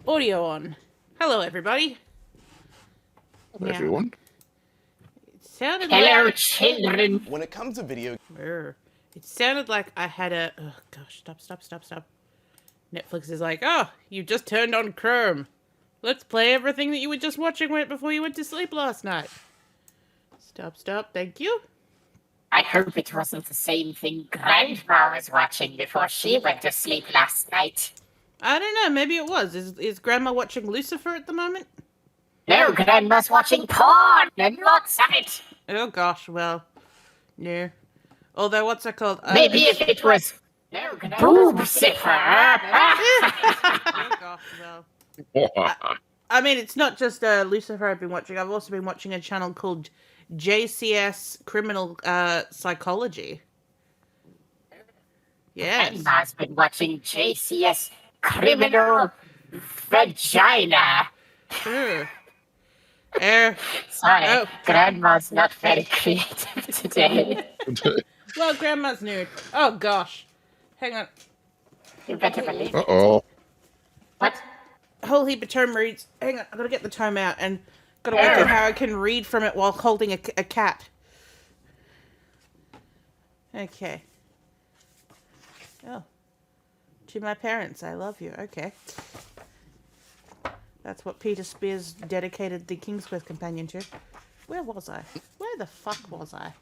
Audio on. Hello, everybody. Hello, everyone. It sounded Hello, like... children. When it comes to video... It sounded like I had a... Oh, gosh, stop. Netflix is like, oh, you just turned on Chrome. Let's play everything that you were just watching right before you went to sleep last night. Stop, thank you. I hope it wasn't the same thing Grandma was watching before she went to sleep last night. I don't know, maybe it was. Is Grandma watching Lucifer at the moment? No, Grandma's watching porn and lots of it. Oh gosh, well, no. Although, what's that called? Maybe if it was Boobsifer. Oh gosh, well. I mean, it's not just Lucifer I've been watching. I've also been watching a channel called JCS Criminal Psychology. Yes. Grandma's been watching JCS Criminal Vagina. Sure. Sorry, Grandma's not very creative today. Well, Grandma's nude. Oh gosh. Hang on. You better believe it. Uh-oh. What? A whole heap of tome reads. Hang on, I gotta get the tome out and gotta work out how I can read from it while holding a cat. Okay. Oh. To my parents, I love you. Okay. That's what Peter Spears dedicated the King's Quest companion to. Where was I? Where the fuck was I?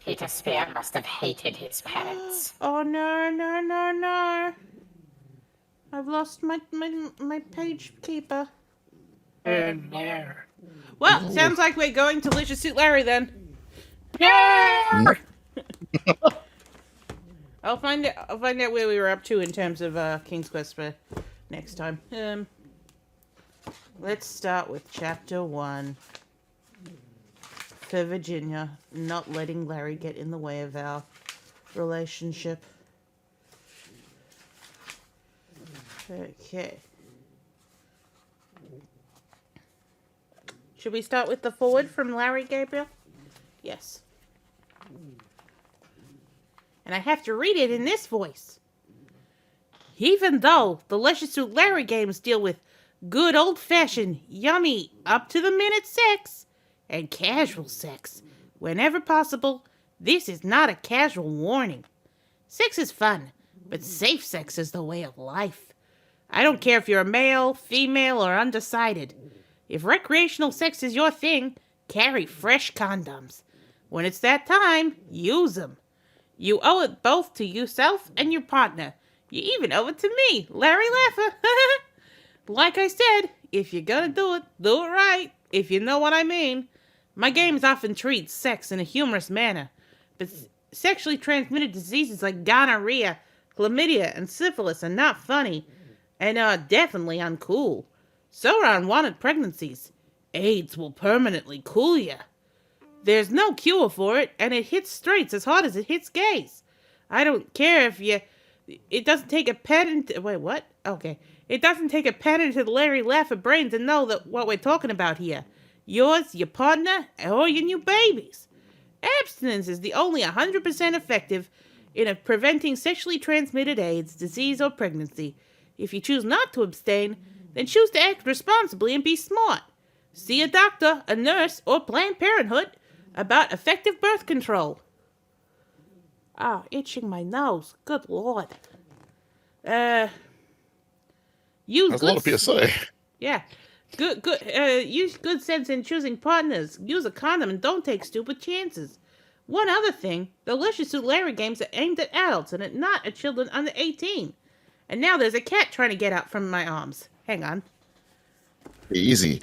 Peter Spear must have hated his parents. Oh no. I've lost my page keeper. Oh no. Well, sounds like we're going to Leisure Suit Larry then. No! I'll find out where we were up to in terms of King's Quest for next time. Let's start with chapter 1. For Virginia, not letting Larry get in the way of our relationship. Okay. Should we start with the forward from Larry, Gabriel? Yes. And I have to read it in this voice. Even though the Leisure Suit Larry games deal with good old-fashioned, yummy, up-to-the-minute sex and casual sex, whenever possible, this is not a casual warning. Sex is fun, but safe sex is the way of life. I don't care if you're a male, female, or undecided. If recreational sex is your thing, carry fresh condoms. When it's that time, use them. You owe it both to yourself and your partner. You even owe it to me, Larry Laffer. Like I said, if you're gonna do it right, if you know what I mean. My games often treat sex in a humorous manner, but sexually transmitted diseases like gonorrhea, chlamydia, and syphilis are not funny, and are definitely uncool. So are unwanted pregnancies. AIDS will permanently cool you. There's no cure for it, and it hits straights as hard as it hits gays. I don't care if you... It doesn't take a patent... Wait, what? Okay. It doesn't take a patented Larry Laffer brain to know that what we're talking about here. Yours, your partner, or your new babies. Abstinence is the only 100% effective in preventing sexually transmitted AIDS, disease, or pregnancy. If you choose not to abstain, then choose to act responsibly and be smart. See a doctor, a nurse, or Planned Parenthood about effective birth control. Ah, itching my nose. Good Lord. Use That's a lot of PSA. Yeah. Use good sense in choosing partners. Use a condom and don't take stupid chances. One other thing, the Leisure Suit Larry games are aimed at adults and not at children under 18. And now there's a cat trying to get out from my arms. Hang on. Easy.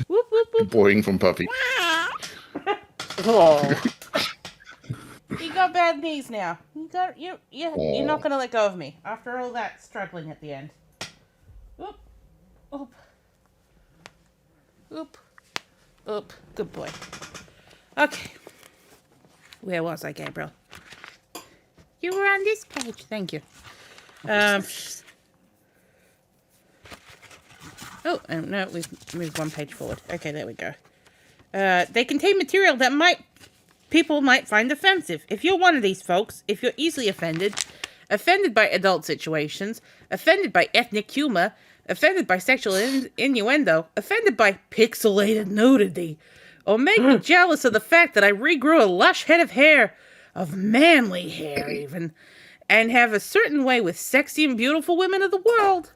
Whoop, whoop, whoop. Boing from Puppy. Oh. You got bad knees now. You're not gonna let go of me after all that struggling at the end. Oop, oop, oop, oop. Good boy. Okay. Where was I, Gabriel? You were on this page. Thank you. Oh, no, we've moved one page forward. Okay, there we go. They contain material that people might find offensive. If you're one of these folks, if you're easily offended by adult situations, offended by ethnic humor, offended by sexual innuendo, offended by pixelated nudity, or make me jealous of the fact that I regrew a lush head of hair, of manly hair even, and have a certain way with sexy and beautiful women of the world,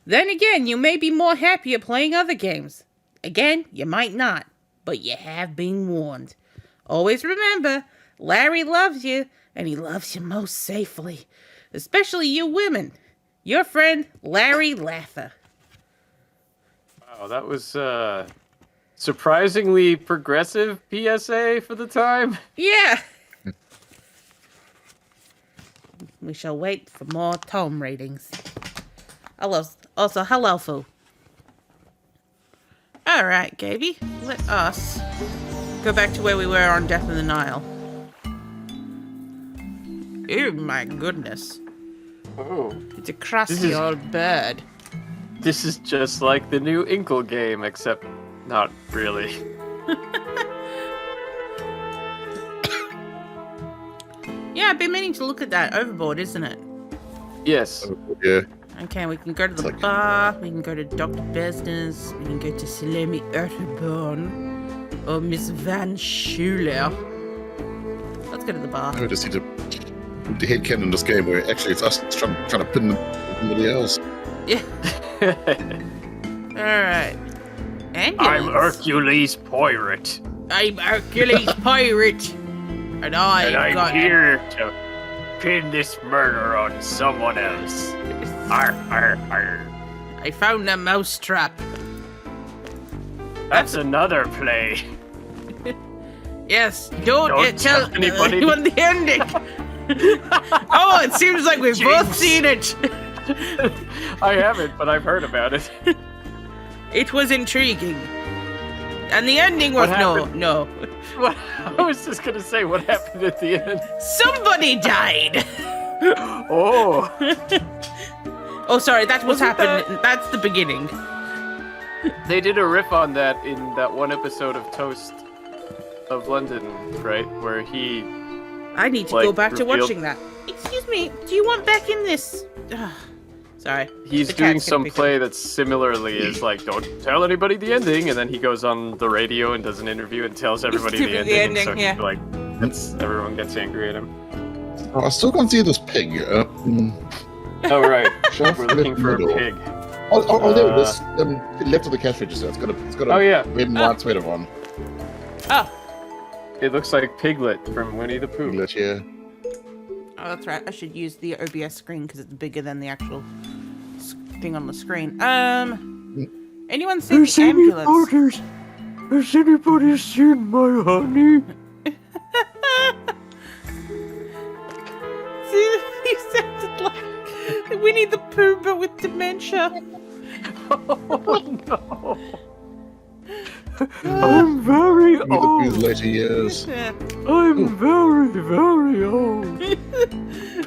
then again, you may be more happier playing other games. Again, you might not, but you have been warned. Always remember, Larry loves you, and he loves you most safely. Especially you women. Your friend, Larry Lather. Wow, that was surprisingly progressive PSA for the time. Yeah. We shall wait for more tome ratings. Also, hello, Foo. Alright, Gaby. Let us go back to where we were on Death in the Nile. Oh my goodness. Oh. It's a crusty old bird. This is just like the new Inkle game, except not really. Yeah, I've been meaning to look at that overboard, isn't it? Yes. Yeah. Okay, we can go to the bar, we can go to Dr. Besner's, we can go to Salami Erteborn, or Miss Van Schuler. Let's go to the bar. I just need to put the headcanon in this game where actually it's us trying to pin somebody else. Yeah. Alright. Ambulance. I'm Hercules Pirate. I'm Hercules Pirate. And I'm here to pin this murder on someone else. Arr, arr, arr. I found a mousetrap. That's another play. Yes, don't tell anybody. anyone the ending. Oh, it seems like we've both seen it. I haven't, but I've heard about it. It was intriguing. And the ending was no. What? I was just gonna say, what happened at the end? Somebody died. Oh. Oh, sorry, that's what's happened. That's the beginning. They did a riff on that in that one episode of Toast of London, right? Where he... I need to go back to watching that. Excuse me, do you want back in this? Sorry. He's doing some play that similarly is like, don't tell anybody the ending, and then he goes on the radio and does an interview and tells everybody the ending. And so yeah. he's like, everyone gets angry at him. Oh, I still can't see this pig. Oh, right. We're looking for a pig. Oh, there it is. Left of the cash register. It's got a red and white sweater on. Oh. It looks like Piglet from Winnie the Pooh. Piglet, yeah. Oh, that's right. I should use the OBS screen because it's bigger than the actual thing on the screen. Anyone seen the ambulance? Has anybody seen my honey? He sounded like Winnie the Pooh, but with dementia. Oh no! I'm very old. These later years. I'm very, very old.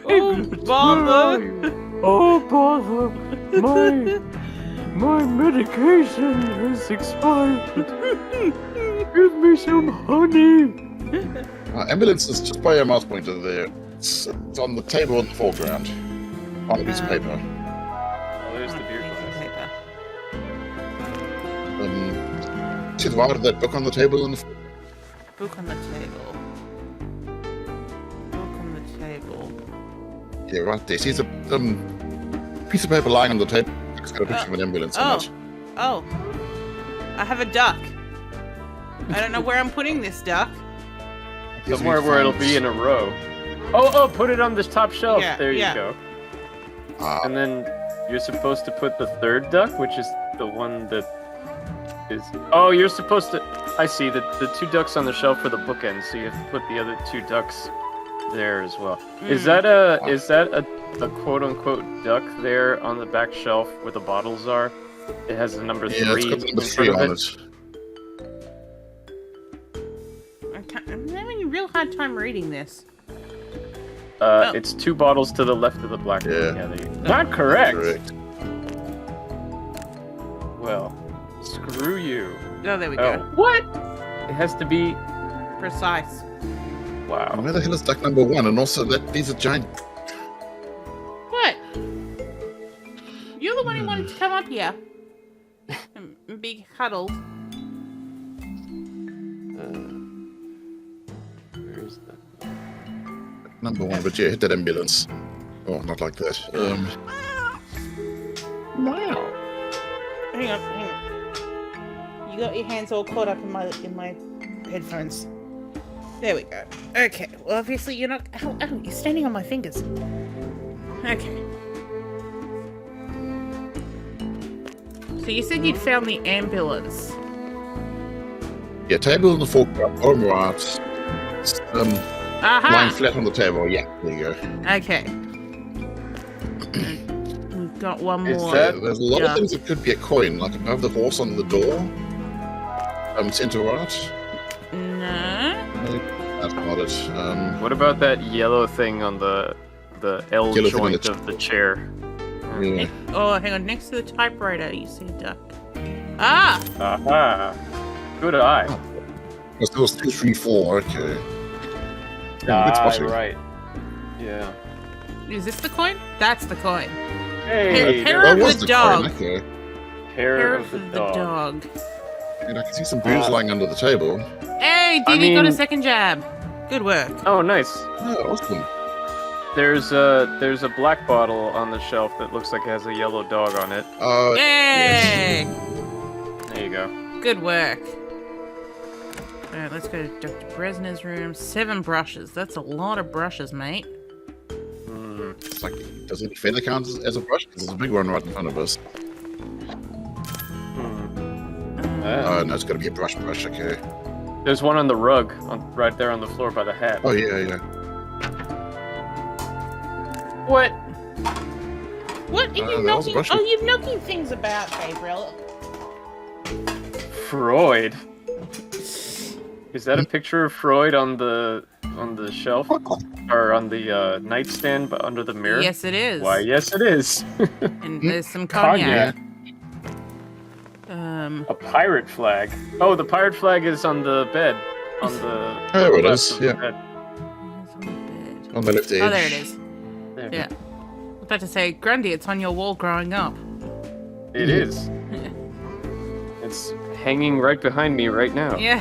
Oh bother! Oh bother! My medication has expired. Give me some honey. Ambulance is just by your mouse pointer there. It's on the table in the foreground. On a piece of paper. Oh, there's the beer glass. See the bottom of that book on the table in the Book on the table. Book on the table. Yeah, right there. See the piece of paper lying on the table. It's got a picture of an ambulance on it. Oh. I have a duck. I don't know where I'm putting this duck. Somewhere where it'll be in a row. Oh, put it on this top shelf. Yeah, there you go. And then you're supposed to put the third duck, which is the one that is... Oh, you're supposed to... I see, the two ducks on the shelf for the bookends, so you have to put the other two ducks there as well. Is that a quote-unquote duck there on the back shelf where the bottles are? It has the number 3 it's got the number 3 on it. I'm having real hard time reading this. Oh. It's 2 bottles to the left of the black one. Yeah. There you go. Not correct. Correct. Well, screw you. Oh, there we Oh, go. what? It has to be. Precise. Wow. Where the hell is duck number 1? And also, these are giant. What? You're the one who wanted to come up here. And be huddled. Where is that? Number 1, but yeah, hit that ambulance. Oh, not like that. Wow. Hang on. You got your hands all caught up in my headphones. There we go. Okay. Well, obviously you're not. Oh, you're standing on my fingers. Okay. So you said you'd found the ambulance. Yeah, table in the foreground. Bottom right. Lying Aha! flat on the table. Yeah, there you go. Okay. We've got one Is more. that- There's a lot of things that could be a coin, like above the horse on the door. Center right. No. No, that's not it. What about that yellow thing on the L Yellow thing on joint the of the chair? Yeah. Oh, hang on. Next to the typewriter, you see a duck. Ah! Aha! Good eye. Because there was 2, 3, 4. Okay. Yeah, good Ah, spotting. right. Yeah. Is this the coin? That's the coin. Hey, Hair That of was the the dog. coin. Okay. hair of the dog. And I can see some booze lying under the table. Hey, I Didi got a mean- second jab. Good work. Oh, nice. Oh, awesome. There's a black bottle on the shelf that looks like it has a yellow dog on it. Yay! There you go. Good work. Alright, let's go to Dr. Bresner's room. 7 brushes. That's a lot of brushes, mate. Hmm. It's like, does it feather count as a brush? Because there's a big one right in front of us. Ah. Oh, no, it's got to be a brush, okay. There's one on the rug, right there on the floor by the hat. Oh, yeah. What? What are you that was a knocking? brush. Oh, you're knocking things about, Gabriel. Freud. Is that a picture of Freud on the shelf or on the nightstand but under the mirror? Yes, it is. Why, yes, it is. And there's some cognac. A pirate flag. Oh, the pirate flag is on the bed. On the There it left is, of the yeah. bed. It's on the bed. On the left edge. Oh, there it is. There. Yeah. I was about to say, Grundy, it's on your wall growing up. It is. It's hanging right behind me right now. Yeah.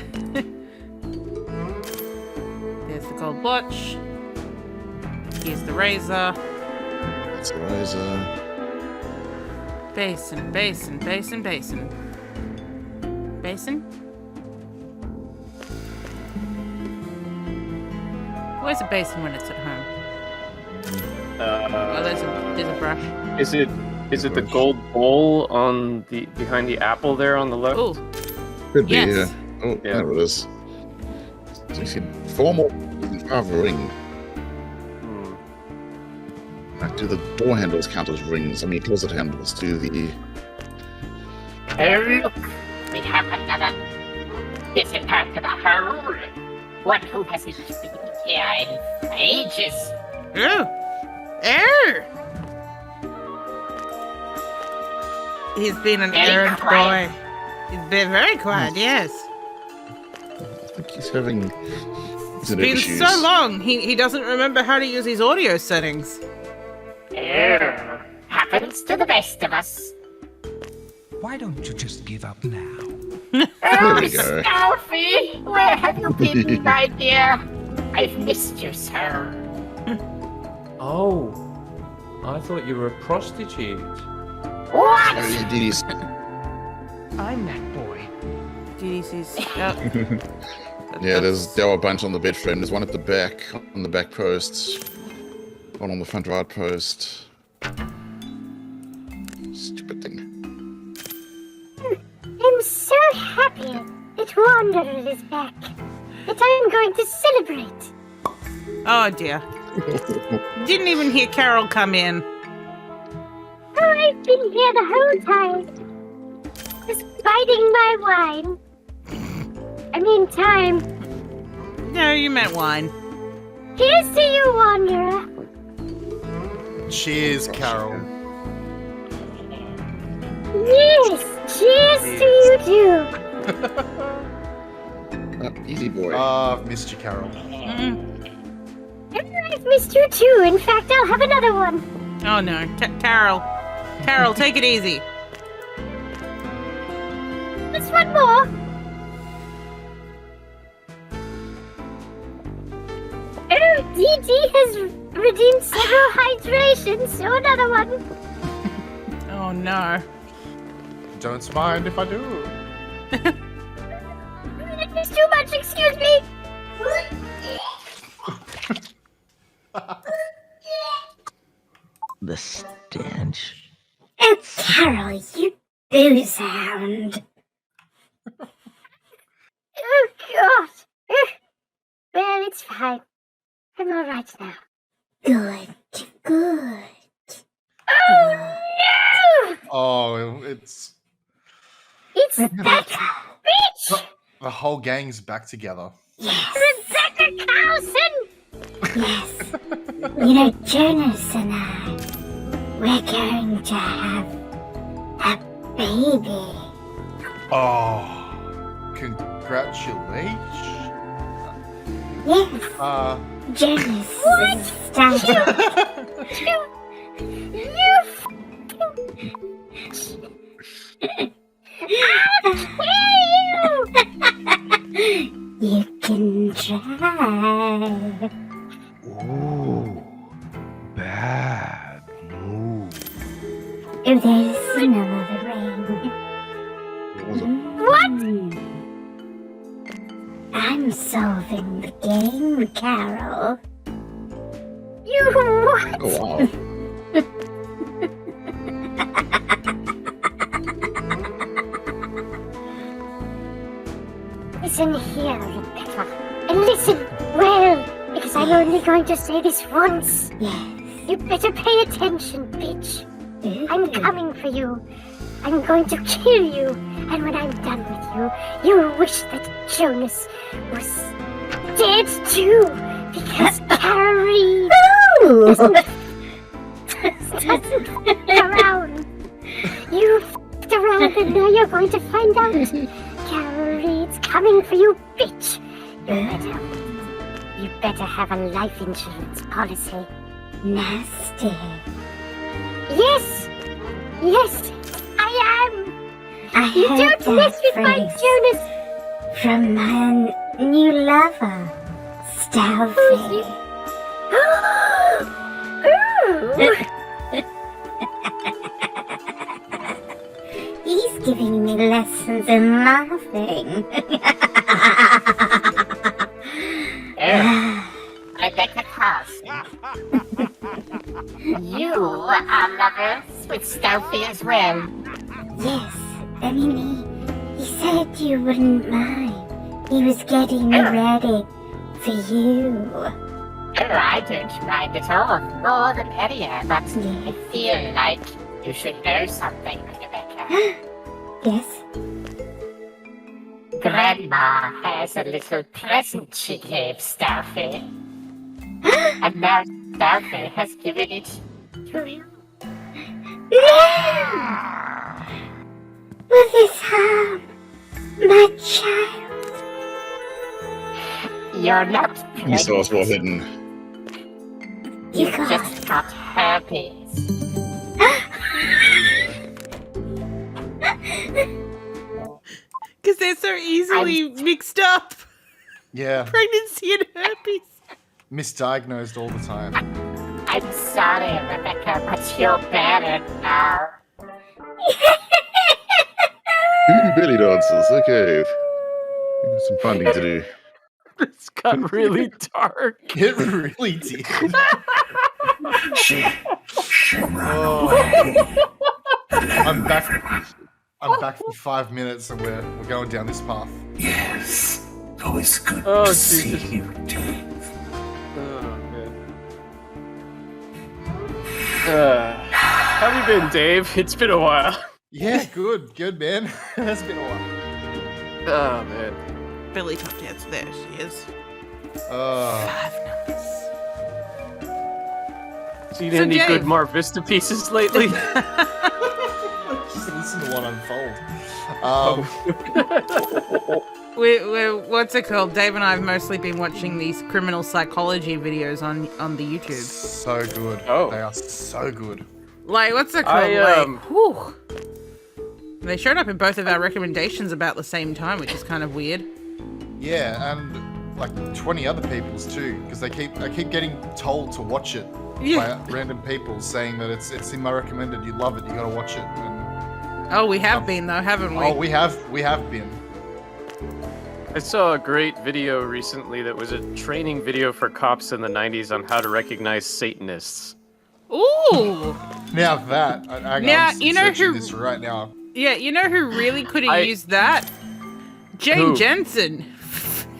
There's the gold watch. Here's the razor. That's a razor. Basin. Basin? Where's a basin when it's at home? Oh, there's a brush. Is it the gold bowl on the behind the apple there on the left? Oh, Could be, Yes. yeah. Oh, Yeah. there it is. So you see, 4 more carve a ring. Hmm. Now, do the door handles count as rings? I mean, closet handles do the... Oh, look, we have another visitor to the hole. One who hasn't been here in ages. oh, He's been an Very errand quiet. boy. He's been very quiet, yes. I think he's having... It's been so long, he doesn't remember how to use his audio settings. Oh, happens to the best of us. Why don't you just give up now? Oh, we go. Alfie, where have you been, my dear? I've missed you so. Oh, I thought you were a prostitute. What? Oh, yeah, Didi's... I'm that boy. Didi sees. Yeah, there are a bunch on the bed frame. There's one at the back, on the back post. One on the front right post. Stupid thing. I'm so happy that Wanderer is back. That I'm going to celebrate. Oh dear. Didn't even hear Carol come in. Oh, I've been here the whole time. Just biding my wine. I mean time. No, you meant wine. Here's to you, Wanderer. Cheers, Carol. Yes, cheers to you too. Easy boy. I've missed you, Carol. I've missed you too. In fact, I'll have another one. Oh no, Carol. Carol, take it easy. Just one more. Oh, DD has redeemed several hydrations, so another one. Oh no. Don't mind if I do. It's too much, excuse me. The stench. Oh, Carol, you booze hound. Oh, God. Well, it's fine. I'm all right now. Good. Oh, no! Oh, it's It's that bitch! the whole gang's back together. Yes. Rebecca Carlson! Yes. You know, Jonas and I, we're going to have a baby. Oh, congratulations. Yes. Jonas is starting. You can try. Ooh, bad move. If there's the smell of the rain. What? I'm solving the game, Carol. You what? Oh wow. Listen here, Rebecca. And listen well, because I'm only going to say this once. Yes. You better pay attention, bitch. I'm coming for you. I'm going to kill you. And when I'm done with you, you'll wish that Jonas was dead too. Because Carrie doesn't around. You f***ed around and now you're going to find out. Carrie, it's coming for you, bitch. You better have a life insurance policy. Nasty. Yes, I am. You don't mess with my Jonas. From my new lover, Stalfy. He's giving me lessons in laughing. Rebecca Carlson. You are lovers with Stalfy as well. Yes, I mean, he said you wouldn't mind. He was getting me ready for you. Oh, I don't mind at all. More the merrier, but I feel like you should know something, Rebecca. Yes? Grandma has a little present she gave Stalfy. And now Stalfy has given it to you. No! Will this harm my child? You're not You saw us well hidden. You just got herpes. Because they're so easily mixed up. Yeah, Pregnancy and herpes. misdiagnosed all the time. I'm sorry, Rebecca, but you're better now. Belly dancers. Okay. We got some funding to do. It's got really dark. It really did. She ran Oh. away. I'm back in 5 minutes and we're going down this path. Yes. Always good Oh, to Jesus. see you, Dave. Oh, man. How have you been, Dave? It's been a while. Yeah, good, man. It's been a while. Oh, man. Billy top dance. There she is. 5 numbers. Seen So, any Dave. good Mar Vista pieces lately? Just listen to one unfold. We're, what's it called? Dave and I have mostly been watching these criminal psychology videos on the YouTube. So good. Oh. They are so good. Like, what's it called? I, whew. They showed up in both of our recommendations about the same time, which is kind of weird. Yeah, and like 20 other people's too, because I keep getting told to watch it Yeah. by random people saying that it's in my recommended. You love it. You gotta watch it. And Oh, we have been though, haven't we? oh, we have been. I saw a great video recently that was a training video for cops in the 90s on how to recognize Satanists. Ooh. Now that hang on, Now, I'm you know searching who- this right now. Yeah, you know who really could have I- used that? Jane Who? Jensen.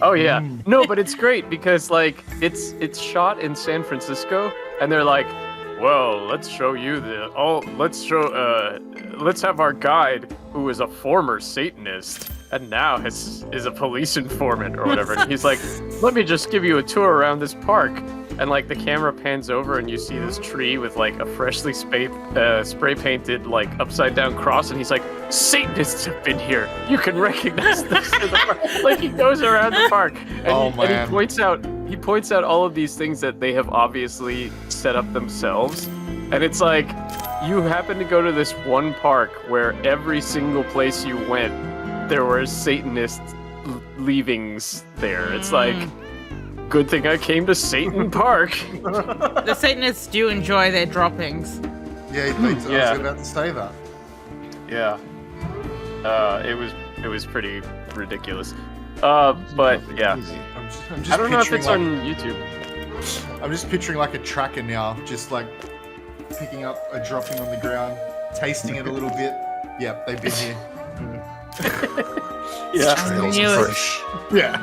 Oh yeah. No, but it's great because like it's shot in San Francisco and they're like, well, let's show you let's have our guide who is a former Satanist and now is a police informant or whatever. And he's like, let me just give you a tour around this park. And like the camera pans over and you see this tree with like a freshly spray painted like upside down cross, and he's like, Satanists have been here. You can recognize this in the park. Like he goes around the park and, Oh, and man. he points out all of these things that they have obviously set up themselves. And it's like you happen to go to this one park where every single place you went there were Satanist leavings there. It's like, good thing I came to Satan Park. The Satanists do enjoy their droppings. Yeah, I was Yeah. about to say that. Yeah. It was pretty ridiculous. But yeah. I'm just I don't know if picturing, it's like, on YouTube. I'm just picturing like a tracker now, just like picking up a dropping on the ground, tasting it a little bit. Yep, they've been here. Yeah. Trails knew are it. fresh. Yeah.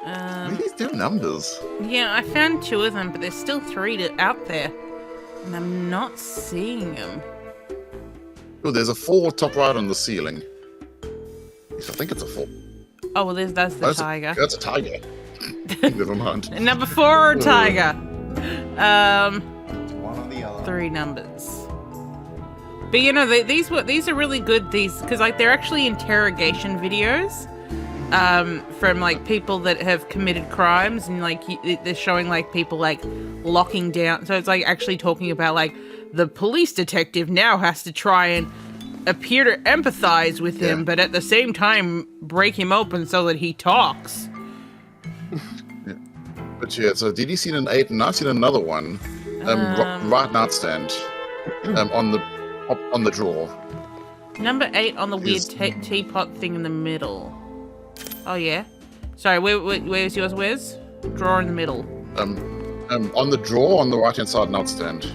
What are these damn numbers? Yeah, I found 2 of them, but there's still 3 out there. And I'm not seeing them. Oh, there's a 4 top right on the ceiling. Yes, I think it's a 4. Oh, well, that's the tiger. That's a tiger. Never mind. And number 4, tiger. One or the other. 3 numbers. But you know, these are really good. Because like they're actually interrogation videos, from like people that have committed crimes, and like they're showing like people like locking down. So it's like actually talking about like the police detective now has to try and appear to empathize with him, but at the same time break him open so that he talks. But yeah, so did you see an 8? And I've seen another one. Right nightstand. On the drawer. Number 8 on the weird Is- teapot thing in the middle. Oh yeah. Sorry, where's yours? Where's? Drawer in the middle. On the drawer on the right hand side nightstand.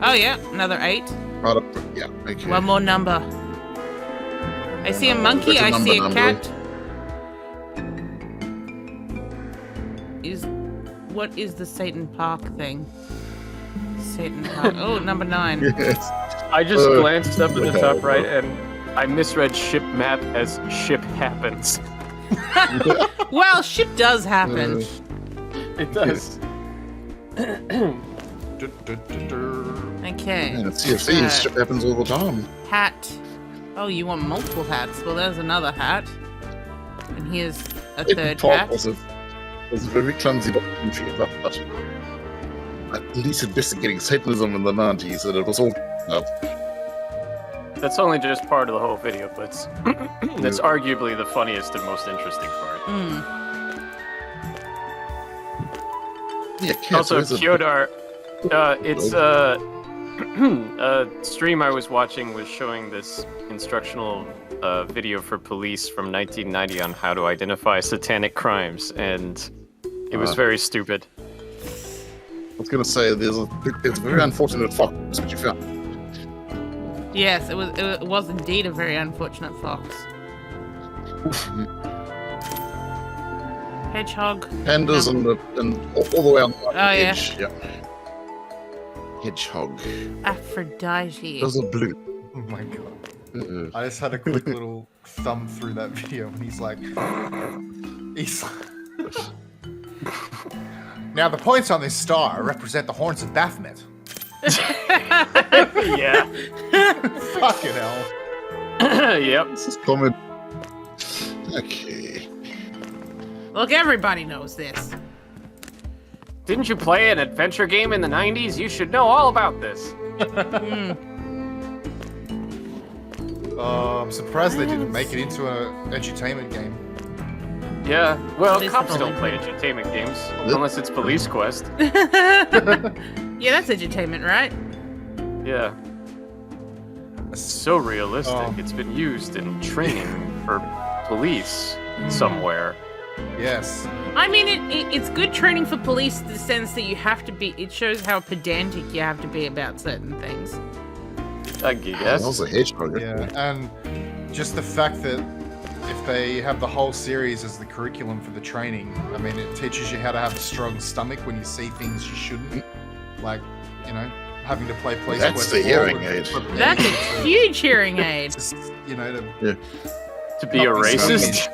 Oh yeah, another 8. Right up. Yeah. Okay. One more number. I see a monkey. That's a I see a number. cat. What is the Satan Park thing? Satan Park. Oh, number 9. Yes. I just glanced up at the top right and I misread ship map as ship happens. Well, shit does happen. It does. Okay. And it's CFC. Shit happens all the time. Hat. Oh, you want multiple hats? Well, there's another hat. And here's a third Top hat. was a very clumsy documentary about at least investigating Satanism in the 90s, and it was all up. That's only just part of the whole video, but that's arguably the funniest and most interesting part. Yeah, cat, Also, where's it? Kyodar, it's a stream I was watching was showing this instructional video for police from 1990 on how to identify satanic crimes, and it was very stupid. I was going to say, it's a very unfortunate fox that you found. Yes, it was indeed a very unfortunate fox. Hedgehog. Pandas and all the way on the Oh, yeah. edge. Yeah. Hedgehog. Aphrodite. Those are blue. Oh my god. Uh-uh. I just had a quick little thumb through that video, and he's like, now the points on this star represent the horns of Baphomet. Yeah. Fucking hell. Yep. This is common. Okay. Look, everybody knows this. Didn't you play an adventure game in the 90s? You should know all about this. I'm surprised they didn't make it into an edutainment game. Yeah, well, It is cops the don't play edutainment games, unless it's Police Quest. Yeah, that's entertainment, right? Yeah. It's so realistic. Oh. It's been used in training for police somewhere. Yes. I mean, it's good training for police in the sense that you have to be. It shows how pedantic you have to be about certain things. I That guess. was a hedgehog. Yeah, and just the fact that if they have the whole series as the curriculum for the training, I mean, it teaches you how to have a strong stomach when you see things you shouldn't. Like, you know, having to play police. That's quest the hearing forward, aid. prepare That's you a to- huge hearing aid. Just, you know, To be a Not be racist?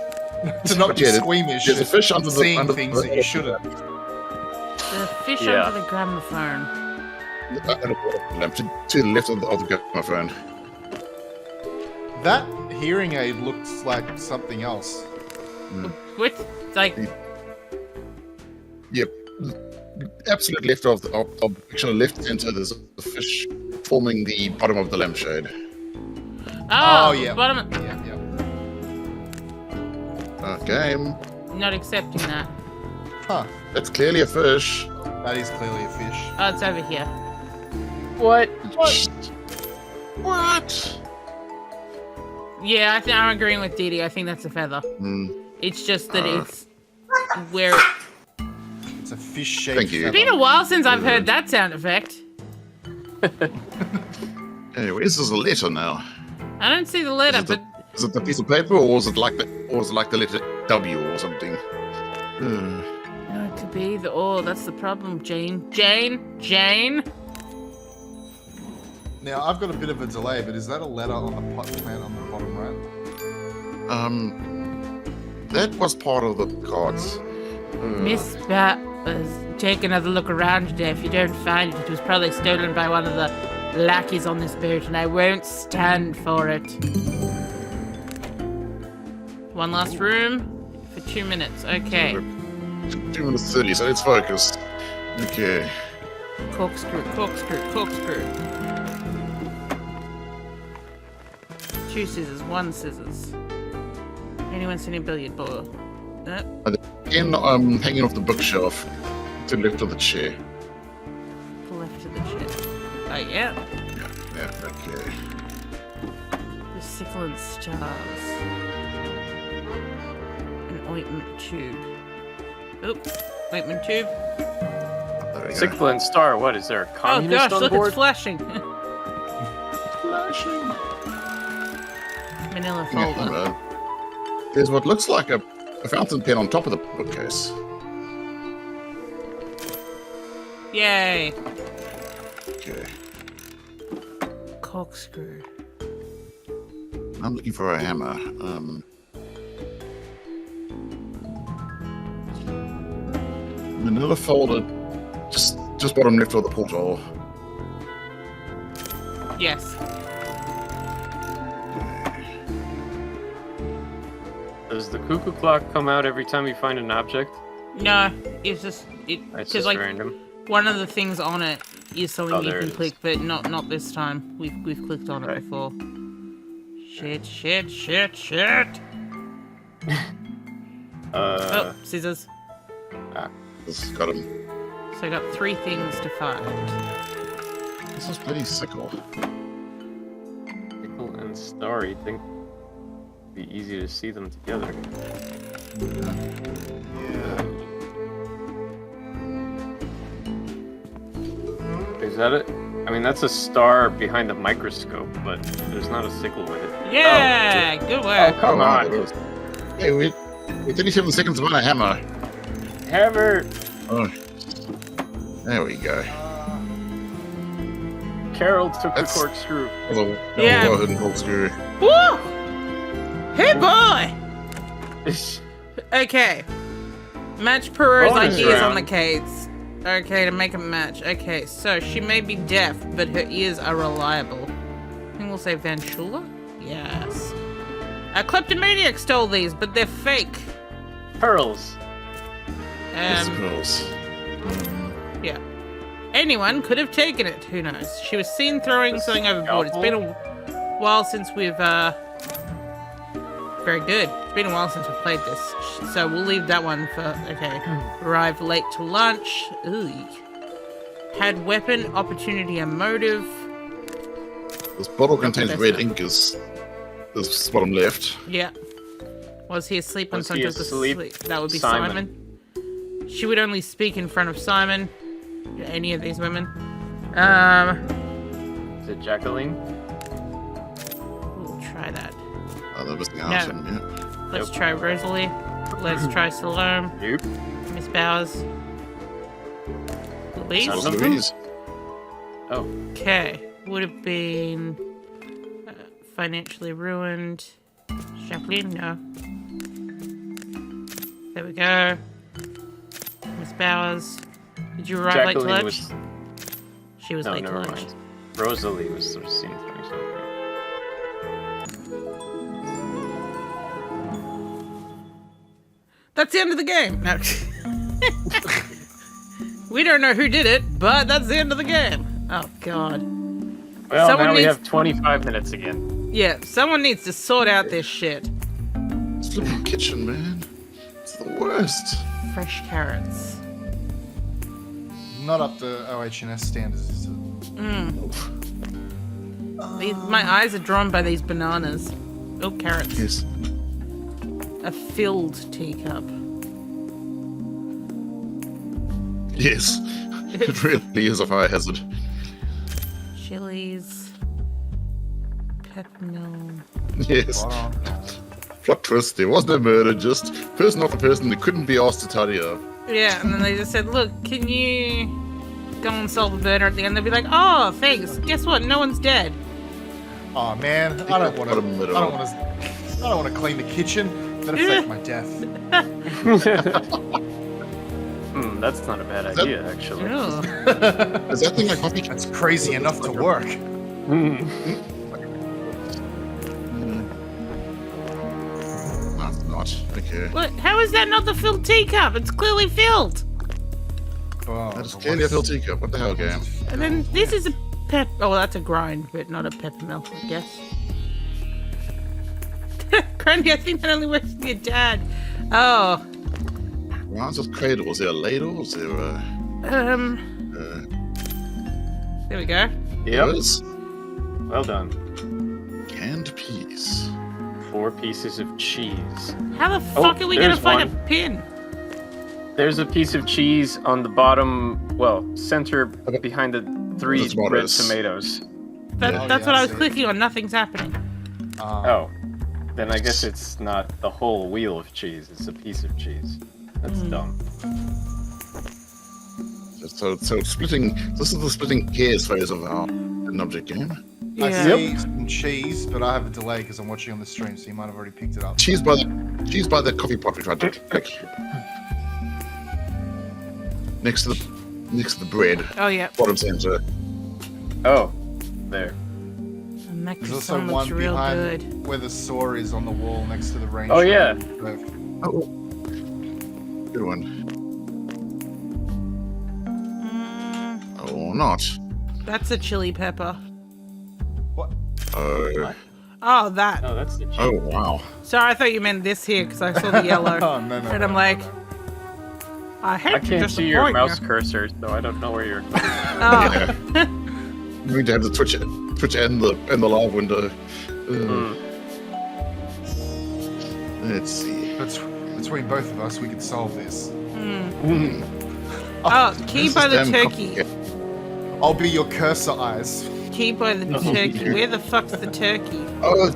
to not be Yeah, squeamish There's a at fish under the seeing under things that you shouldn't. The fish Yeah. under the gramophone. to the left of the my friend. That hearing aid looks like something else. What? Like, Yep. Absolute left of the picture, left center. There's a fish forming the bottom of the lampshade. oh, yeah. bottom. Yeah, yeah. Okay, Not accepting that. Huh. that's clearly a fish. That is clearly a fish. Oh, it's over here. What? What? Yeah, I'm agreeing with Didi. I think that's a feather. Hmm. It's just that it's where. It's a fish-shaped Thank you. feather. It's been a while since I've heard that sound effect. Anyway, this is a letter now. I don't see the letter, but Is it the piece of paper, or is it like the letter W or something? no, it could be either or. That's the problem, Jane. Jane. Now, I've got a bit of a delay, but is that a letter on the pot plant on the bottom right? That was part of the cards. Miss Bat was take another look around today. If you don't find it, it was probably stolen by one of the lackeys on this boat, and I won't stand for it. One last room for 2 minutes. Okay. 2 minutes 30, so let's focus. Okay. Corkscrew. 2 scissors, 1 scissors. Anyone seen a billiard ball? Again, hanging off the bookshelf to the left of the chair. Left of the chair. Oh, yeah. Yeah, okay. The sickle and stars. An ointment tube. Oop. Ointment tube. There we go. Sickle and Star, what, is there a Oh communist gosh, on look, board? it's flashing. Manila folder. There's what looks like a fountain pen on top of the bookcase. Yay. Okay. Corkscrew. I'm looking for a hammer. Manila folder, just bottom left of the porthole. Yes. Does the cuckoo clock come out every time you find an object? No, it's just it It's because just like random. one of the things on it is something Oh, you there can it is. click, but not this time. We've clicked on it Right. before. Shit. Oh, scissors. This got him. So I got 3 things to find. This is pretty sickle. Sickle and Star, you'd think it'd be easy to see them together. Yeah. Is that it? I mean, that's a star behind the microscope, but there's not a sickle with it. Yeah, good work. Oh, come on. Hey, we're 37 seconds behind a hammer. Hammer! Oh. There we go. Carol took That's- the corkscrew. That was a Yeah. well-hidden corkscrew. Woo! Hey boy! Okay. Match Peru's Bonus ideas on round. the case. Okay, to make a match. Okay, so she may be deaf, but her ears are reliable. I think we'll say Van Schuler? Yes. A kleptomaniac stole these, but they're fake. Pearls. It's pearls. Yeah. Anyone could have taken it. Who knows? She was seen throwing something overboard. It's been a while since we've, Very good. It's been a while since we played this. So we'll leave that one for... Okay. Arrived late to lunch. Ooh. Had weapon, opportunity, and motive. This bottle contains red ink is this bottom left. Yeah. Was he asleep on Was he Santa's asleep? asleep? That would be Simon. Simon. She would only speak in front of Simon. Any of these women. Is it Jacqueline? We'll try that. Oh, that was the No. answer. Yeah. Let's Nope. try Rosalie. Let's try Salome. Nope. Miss Bowers. Louise? That was None of Louise. Oh. Okay. Would have been financially ruined. Jacqueline, no. There we go. Miss Bowers. Did you arrive late to Jacqueline lunch? was. She was No, late to never lunch. mind. Rosalie was sort of seen through something. That's the end of the game. No. We don't know who did it, but that's the end of the game. Oh, God. Well, Someone now we needs- have 25 minutes again. Yeah, someone needs to sort out this shit. It's the kitchen, man. It's the worst. Fresh carrots. Not up to OH&S standards, is it? My eyes are drawn by these bananas. Oh, carrots. Yes. A filled teacup. Yes. It really is a fire hazard. Chilies. Peppermill. Yes. Spot on. Plot twist. There was no murder. Just person after person that couldn't be asked to tidy up. Yeah, and then they just said, look, can you go and solve a murder at the end? They'll be like, oh, thanks. Guess what? No one's dead. Oh man, I don't want to. Bottom middle. I don't want to clean the kitchen. That'll affect my death. That's not a bad idea, actually. Ew. Is that thing like coffee? That's crazy enough to work. No, it's not. Okay. What? How is that not the filled teacup? It's clearly filled. Oh, That is but clearly a what's- filled teacup. What the hell, game? And then this is a Oh, that's a grind, but not a peppermill, I guess. Grundy, I think that only works for your dad. Oh. Well, it's just cradle. Was there a ladle? Was there a... There we go. Yep. Yes. Well done. Canned peas. 4 pieces of cheese. How the fuck are we gonna there's find one. a pin? There's a piece of cheese on the bottom, well, center behind the 3 The red tomatoes. tomatoes. That's Yeah, what I I was see. clicking on. Nothing's happening. Oh. Then I guess it's not the whole wheel of cheese, it's a piece of cheese. That's dumb. So splitting. This is the splitting hairs phase of our an object game. I Yeah. see some cheese, but I have a delay because I'm watching on the stream, so you might have already picked it up. Cheese by the coffee pot we tried to click. Next to the bread, Oh yeah. bottom center. Oh, there. And that There's also looks one real behind good. where the saw is on the wall next to the range. Oh, yeah. stove. Oh, good one. Or not. That's a chili pepper. What? Oh. Oh, that. Oh, that's the cheese. Oh wow. Sorry, I thought you meant this here because I saw the yellow. Oh, no. And I'm like, I hate I to can't see your disappoint mouse you. cursor, so I don't know where you're. Oh. You need to have the Twitch and the live window. Let's see. Between both of us, we could solve this. Oh, key This by is the damn turkey. complicated. I'll be your cursor eyes. Key by the turkey. Where the fuck's the turkey? Oh,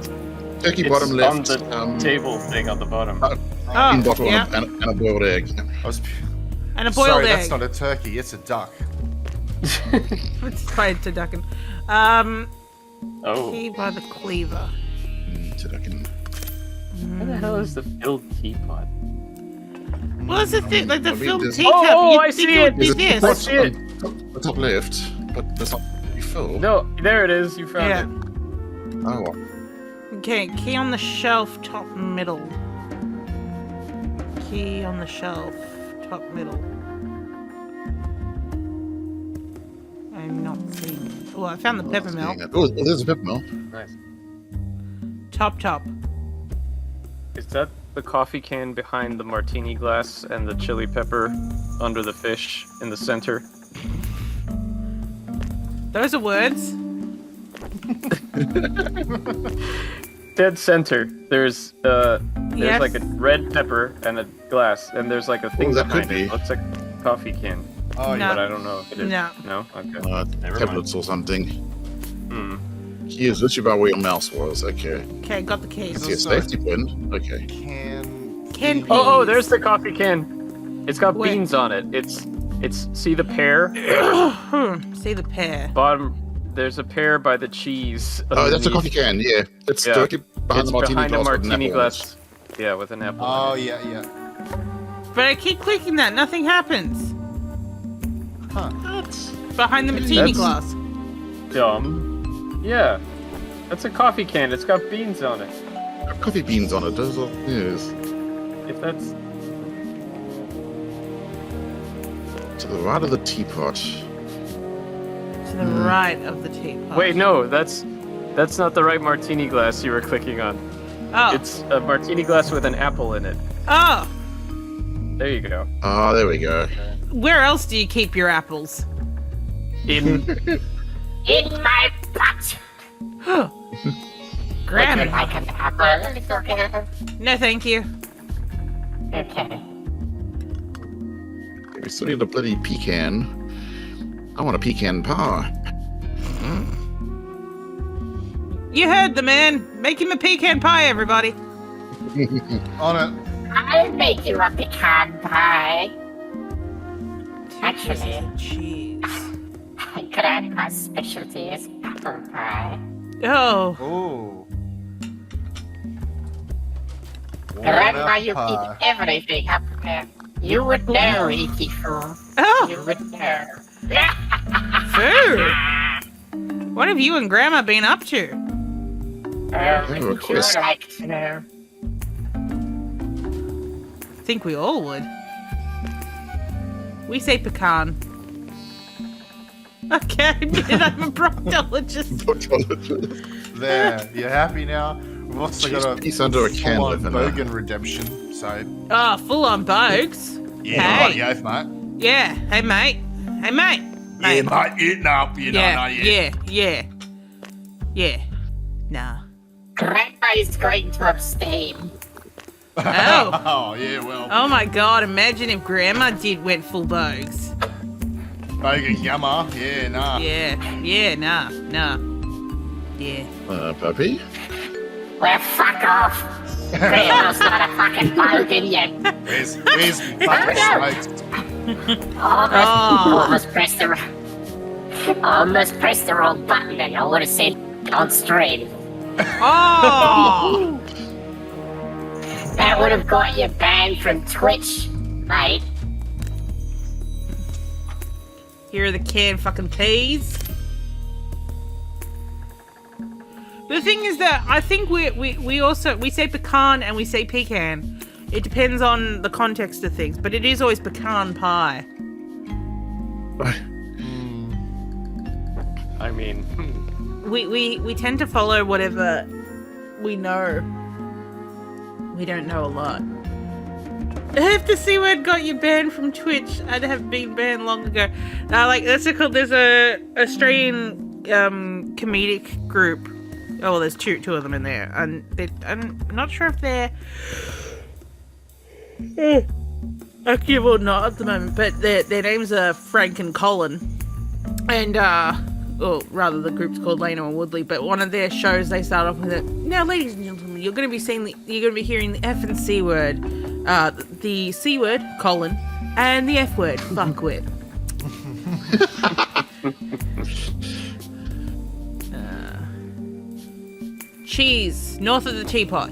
turkey bottom It's left. on the table thing on the bottom. Oh, In bottle yeah. and a boiled egg. I was, And a boiled sorry, egg. that's not a turkey. It's a duck. It's tied to ducking. Oh. Key by the cleaver. So I can Where the hell is the filled teapot? Well, that's the thing. Like the Maybe filled there's- teacup. Oh, you'd I think see it would it. be There's this. a I see it. the top left, but there's not really full. No, there it is. You found Yeah. it. Oh, well. Okay, key on the shelf, top middle. Key on the shelf, top middle. I'm not seeing it. Oh, I found the pepper milk. Oh, there's a pepper milk. Nice. Top. Is that the coffee can behind the martini glass and the chili pepper under the fish in the center? Those are words. Dead center. There's Yes. like a red pepper and a glass, and there's like a thing that behind could it. be. Looks like a coffee can, Oh, No. but I don't know if it is. No. No? Okay. Tablets or something. Hmm. Here's literally about where your mouse was. Okay. Okay, got the keys. See a safety pin. Okay. Can Oh, there's the coffee can. It's got Where? beans on it. It's see the pear? See the pear. Bottom there's a pear by the cheese. Oh, that's a underneath. coffee can. Yeah, it's Yeah. directly behind It's the martini behind glass. a with an martini apple on it. glass. Yeah, with an apple. Oh, on it. yeah. But I keep clicking that, nothing happens. Huh. Behind the martini That's- glass. Dumb. Yeah. That's a coffee can. It's got beans on it. Coffee beans on it. Those are yes. If that's To the right of the teapot. To the right of the teapot. Wait, no, that's not the right martini glass you were clicking on. Oh. It's a martini glass with an apple in it. Oh. There you go. Ah, there we go. Where else do you keep your apples? In In my butt. Grab Would it. you like an apple, Resulka? No, thank you. Okay. We still need a bloody pecan. I want a pecan pie. You heard the man. Make him a pecan pie, everybody. On it. I'll make you a pecan pie. Actually, Cheese. Grandma's specialty is apple pie. Oh. Ooh. Grandma, you What a keep pie. everything up there. You would know, Icky Fool. Oh. You would know. Food. What have you and Grandma been up to? Wouldn't you request. like to know? I think we all would. We say pecan. Okay, I admit I'm a proctologist. There. You happy now? We've also Cheese got a piece under a can full-on living Bogan redemption. So, Oh, full on bogues. yeah, Hey. right, yes, mate. Yeah. Hey, mate. Hey, mate. Yeah, mate, eating up, you know, Yeah. not yet. Yeah. Nah. Grandma is going to abstain. Oh. Oh, yeah, well, Oh my god, imagine if Grandma went full bogues. Bogan yummer. Yeah, nah. Yeah, nah. Yeah. Puppy? Well, fuck off. Grandma's not a fucking bogan yet. Where's my fucking smokes? Almost pressed the wrong button and I would have said on stream. Oh! That would have got you banned from Twitch, mate. Here are the canned fucking peas. The thing is that I think we also say pecan and we say pecan. It depends on the context of things, but it is always pecan pie. I mean, We tend to follow whatever we know. We don't know a lot. If the C word got you banned from Twitch, I'd have been banned long ago. Like that's called. There's a Australian comedic group. Oh, well, there's two of them in there, and I'm not sure if they're active or not at the moment. But their names are Frank and Colin, and or rather, the group's called Lena and Woodley. But one of their shows, they start off with it. Now, ladies and gentlemen, you're going to be hearing the F and C word, the C word, Colin, and the F word, fuckwit. Cheese, north of the teapot.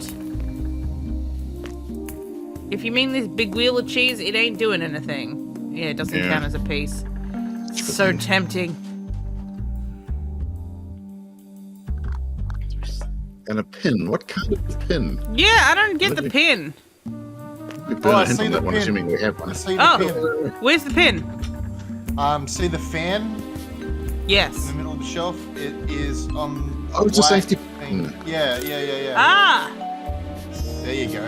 If you mean this big wheel of cheese, it ain't doing anything. Yeah, it doesn't Yeah. count as a piece. So tempting. And a pin. What kind of pin? Yeah, I don't get the pin. We Oh, burn I a hint see on the that one, pin. assuming we have I one. see the Oh, pin. where's the pin? See the fan in Yes. the middle of the shelf? It is on. Oh, it's a black safety thing. pin. Yeah. Ah! There you go.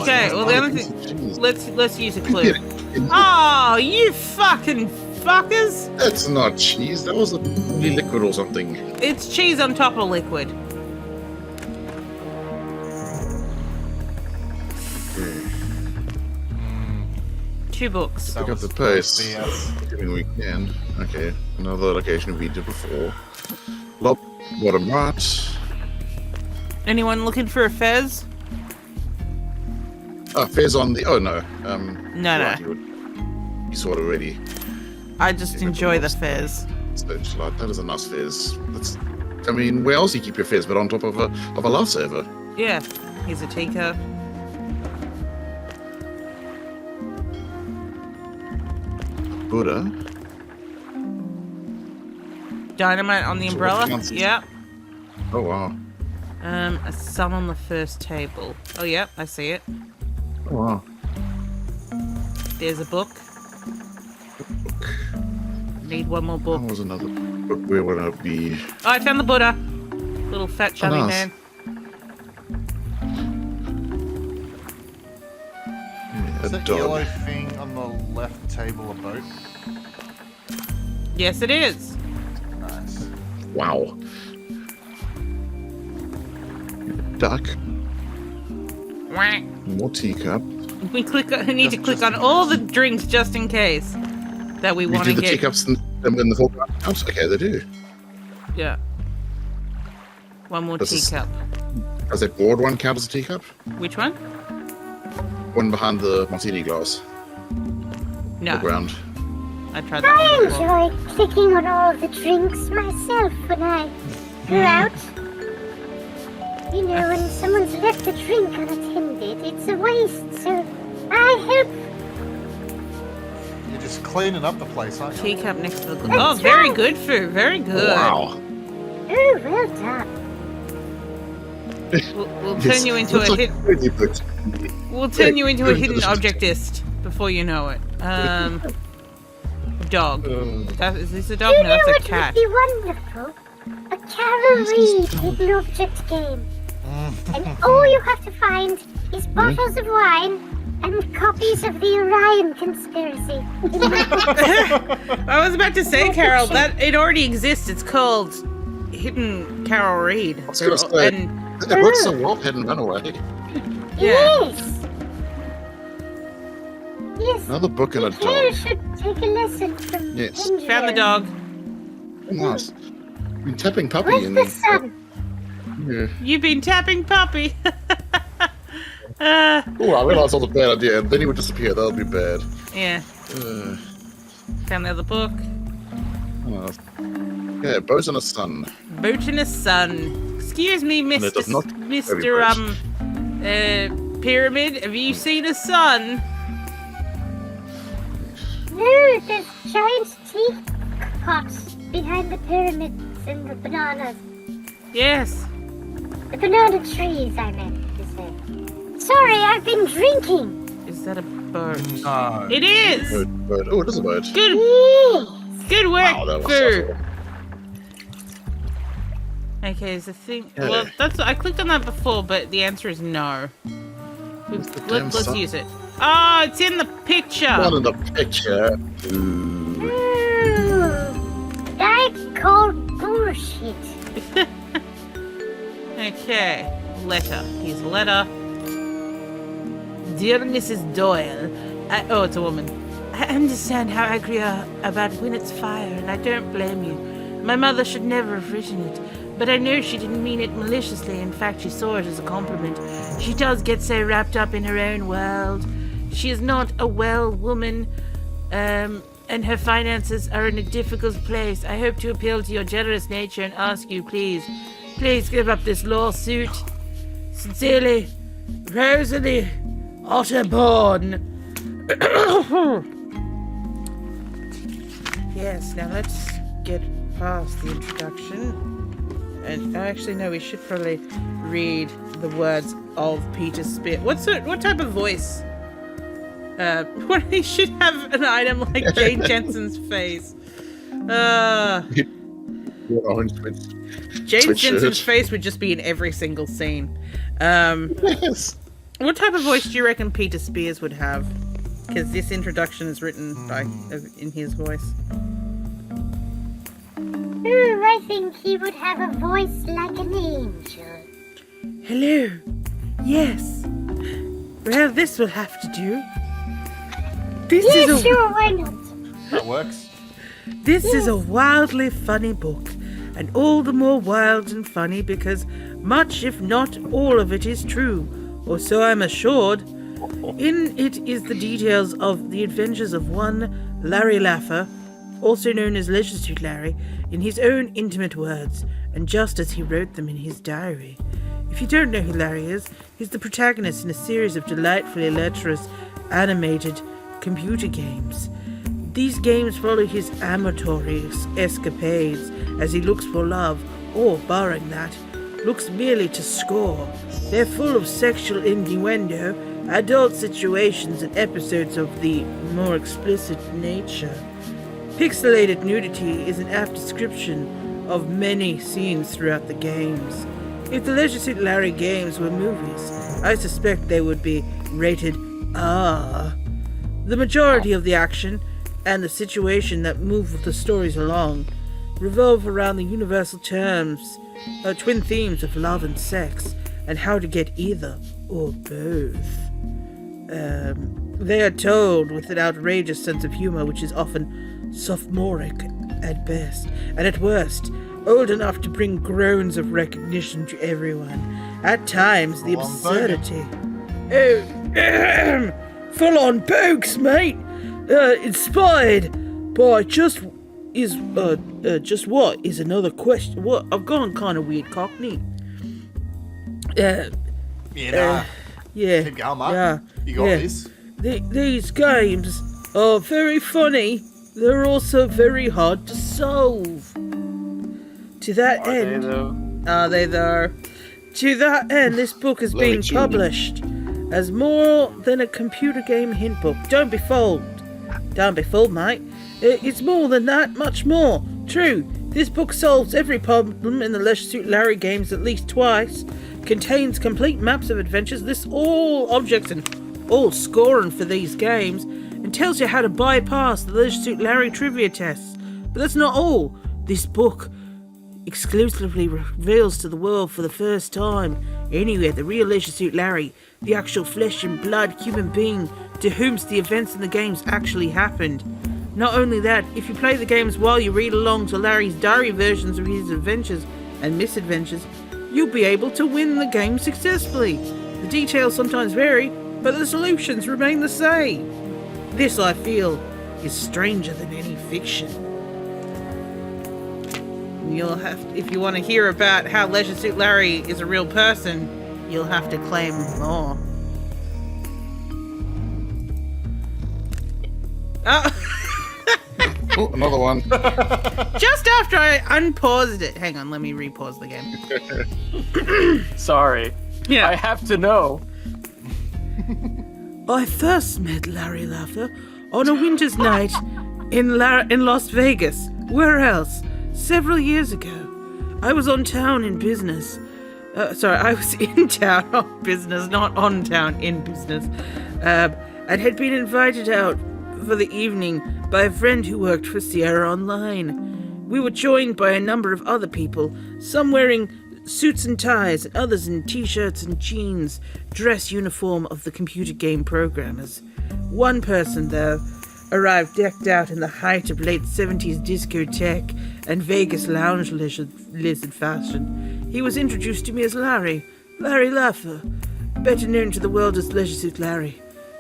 Okay, well the other thing... Jeez. Let's use a clue. Oh, you fucking fuckers! That's not cheese. That was a liquid or something. It's cheese on top of liquid. Two books. That Pick up was the pace. BS. Assuming we can. Okay, another location we did before. Lob, bottom right. Anyone looking for a fez? Oh, Fez on the. Oh no. No. Right, you saw it already. I just Yeah, enjoy the lost. fez. Searchlight. That is a nice Fez. That's. I mean, where else do you keep your Fez but on top of a lifesaver? Yeah. Here's a teacup. Buddha. Dynamite on the So umbrella. what's the Yeah. Oh wow. A sun on the first table. Oh, yep, I see it. Oh wow. There's a book. Need one more That book. was another book we're gonna be. Oh, I found the Buddha. Little fat chubby nice. man. Yeah, Is a that dog. yellow thing on the left table a boat? Yes, it is. Nice. Wow. Duck. Whack. More teacup. We need to click on all the drinks just in case that we We want do to the get. teacups in the full cups? Okay, they do. Yeah. One more This is- teacup. Does that board one count as a teacup? Which one? One behind the martini glass. No. The ground. I tried that I one before. enjoy clicking on all the drinks myself when I go out. You know, when someone's left a drink unattended, it's a waste, so I help. You're just cleaning up the place, aren't you? Teacup next to the. Oh, very right. good food. Very good. Wow. Oh, well done. We'll Yes, turn you into looks a like hit. really good. We'll turn you into a very hidden delicious. objectist before you know it. Dog. Is this a dog? You No, know that's a what cat. would be wonderful? A Carol Reed hidden object game. And all you have to find is bottles of wine and copies of the Orion conspiracy. I was about to say, Carol, that it already exists. It's called Hidden Carol Reed. I was gonna say, And it works so well, head and run away. yeah. Yes. Yes. Another book and a Carol dog. should take a lesson from Yes. Ginger Found the Ale. dog. Nice. Been tapping puppy Where's and the sun? yeah. You've been tapping puppy. Oh, I realised that was a bad idea, and then he would disappear. That would be bad. Yeah. Uh, Found the other book. yeah, bows and a sun. Boat in a sun. Excuse me, it Mr. does not Mr. Pyramid. Have you seen a sun? No, there's giant teapots behind the pyramids and the bananas. Yes. The banana trees, I meant to say. Sorry, I've been drinking. Is that a boat? No. It is. Bird. Oh, it is a bird. Good. Yes. Good work, Wow, that was Boo. subtle. Okay, is the thing. Yeah. Well, that's. I clicked on that before, but the answer is no. damn Let's sun? use it. Oh, it's in the picture. Not in the picture. Ooh. Ooh, that's called bullshit. Okay, letter. Here's a letter. Dear Mrs. Doyle, oh, it's a woman. I understand how angry you are about Winnet's fire, and I don't blame you. My mother should never have written it, but I know she didn't mean it maliciously. In fact, she saw it as a compliment. She does get so wrapped up in her own world. She is not a well woman, and her finances are in a difficult place. I hope to appeal to your generous nature and ask you, please give up this lawsuit. Sincerely, Rosalie Otterborn. Yes, now let's get past the introduction. And actually, no, we should probably read the words of Peter Spear. What type of voice? He should have an item like Jane Jensen's face. Orange Jane Switch Jensen's shirt. face would just be in every single scene. Yes. What type of voice do you reckon Peter Spears would have? Because this introduction is written by in his voice. I think he would have a voice like an angel. Hello. Yes. Well, this will have to do. This Yeah, is sure, why not? That works. This is a wildly funny book, and all the more wild and funny because much, if not all of it, is true, or so I'm assured. In it is the details of the adventures of one Larry Laffer, also known as Leisure Suit Larry, in his own intimate words, and just as he wrote them in his diary. If you don't know who Larry is, he's the protagonist in a series of delightfully lecherous animated computer games. These games follow his amatory escapades as he looks for love, or, barring that, looks merely to score. They're full of sexual innuendo, adult situations, and episodes of the more explicit nature. Pixelated nudity is an apt description of many scenes throughout the games. If the Leisure Suit Larry games were movies, I suspect they would be rated R. The majority of the action and the situation that move the stories along revolve around the universal twin themes of love and sex, and how to get either or both. They are told with an outrageous sense of humor, which is often sophomoric at best, and at worst, old enough to bring groans of recognition to everyone. At times, the absurdity. Oh, full-on pokes, mate. Inspired by just what is another question. What? I've gone kind of weird Cockney. Yeah. Keep Yeah. going, mate. Yeah. You got yeah. this. These games are very funny. They're also very hard to solve. To that Are they end, though? are they though? To that end, this book is Very being true. published as more than a computer game hint book. Don't be fooled. Don't be fooled, mate. It's more than that, much more. True, this book solves every problem in the Leisure Suit Larry games at least twice, contains complete maps of adventures, lists all objects and all scoring for these games, and tells you how to bypass the Leisure Suit Larry trivia tests. But that's not all. This book exclusively reveals to the world for the first time anywhere the real Leisure Suit Larry, the actual flesh and blood human being to whom the events in the games actually happened. Not only that, if you play the games while you read along to Larry's diary versions of his adventures and misadventures, you'll be able to win the game successfully. The details sometimes vary, but the solutions remain the same. This, I feel, is stranger than any fiction. You'll have, if you want to hear about how Leisure Suit Larry is a real person, you'll have to claim more. Oh. Oh, another one. Just after I unpaused it. Hang on, let me repause the game. Sorry. Yeah. I have to know. I first met Larry Laffer on a winter's night in Las Vegas. Where else? Several years ago. I was on town in business. I was in town on business, not on town in business. And had been invited out for the evening by a friend who worked for Sierra Online. We were joined by a number of other people, some wearing suits and ties, and others in t-shirts and jeans, dress uniform of the computer game programmers. One person, though, arrived decked out in the height of late 70s discotheque and Vegas lounge lizard fashion. He was introduced to me as Larry Laffer, better known to the world as Leisure Suit Larry.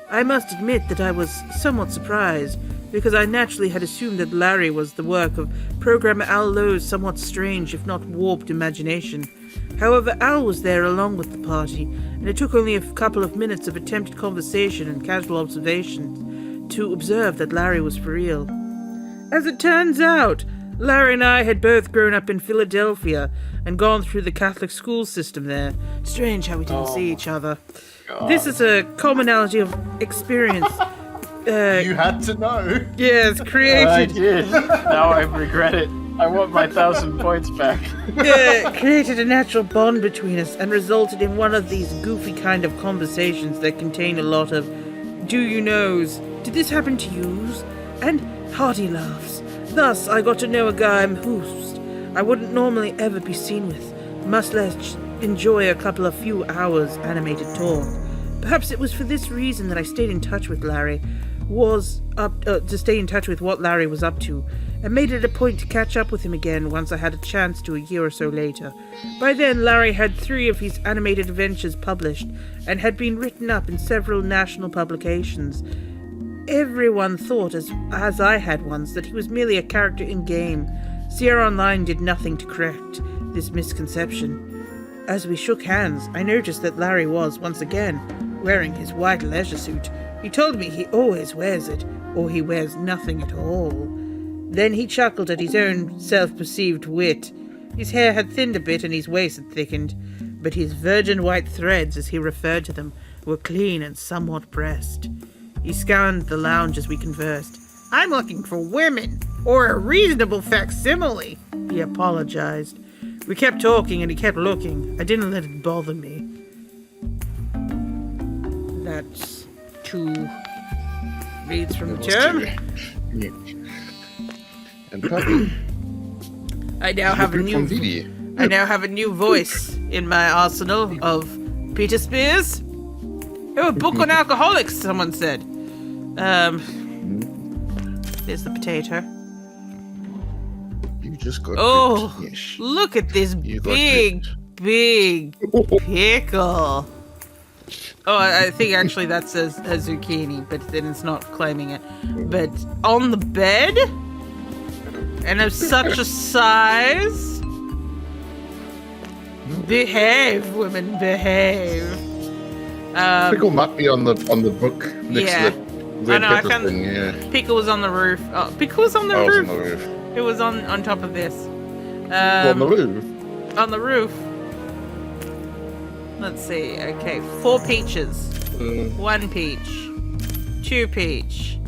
I must admit that I was somewhat surprised, because I naturally had assumed that Larry was the work of programmer Al Lowe's somewhat strange, if not warped, imagination. However, Al was there along with the party, and it took only a couple of minutes of attempted conversation and casual observation to observe that Larry was for real. As it turns out, Larry and I had both grown up in Philadelphia and gone through the Catholic school system there. Strange how we didn't see each other. This is a commonality of experience. You had to know. Yes, I created did. Now I regret it. I want my 1,000 points back. created a natural bond between us and resulted in one of these goofy kind of conversations that contain a lot of "do you knows, did this happen to yous?" and hearty laughs. Thus, I got to know a guy who I wouldn't normally ever be seen with, much less enjoy a couple of few hours animated talk. Perhaps it was for this reason that I stayed in touch with Larry, to stay in touch with what Larry was up to, and made it a point to catch up with him again once I had a chance to a year or so later. By then, Larry had 3 of his animated adventures published, and had been written up in several national publications. Everyone thought, as I had once, that he was merely a character in-game. Sierra Online did nothing to correct this misconception. As we shook hands, I noticed that Larry was, once again, wearing his white leisure suit. He told me he always wears it, or he wears nothing at all. Then he chuckled at his own self-perceived wit. His hair had thinned a bit and his waist had thickened, but his virgin white threads, as he referred to them, were clean and somewhat pressed. He scanned the lounge as we conversed. "I'm looking for women, or a reasonable facsimile," he apologized. We kept talking and he kept looking. I didn't let it bother me. That's 2 reads from the term. And Puppy. I now have a new voice in my arsenal of Peter Spears. Oh, a book on alcoholics, someone said. There's the potato. You just got Oh, look at this big pickle. Oh, I think actually that's a zucchini, but then it's not claiming it. But on the bed? And of such a size? Behave, women, behave. Pickle might be on the book next to the red pepper I found thing, yeah. Pickle was on the roof. Oh, Pickle was on the roof. It was on the roof. It was on top of this. On the roof? On the roof. Let's see. Okay, 4 peaches. 1 peach. 2 peach.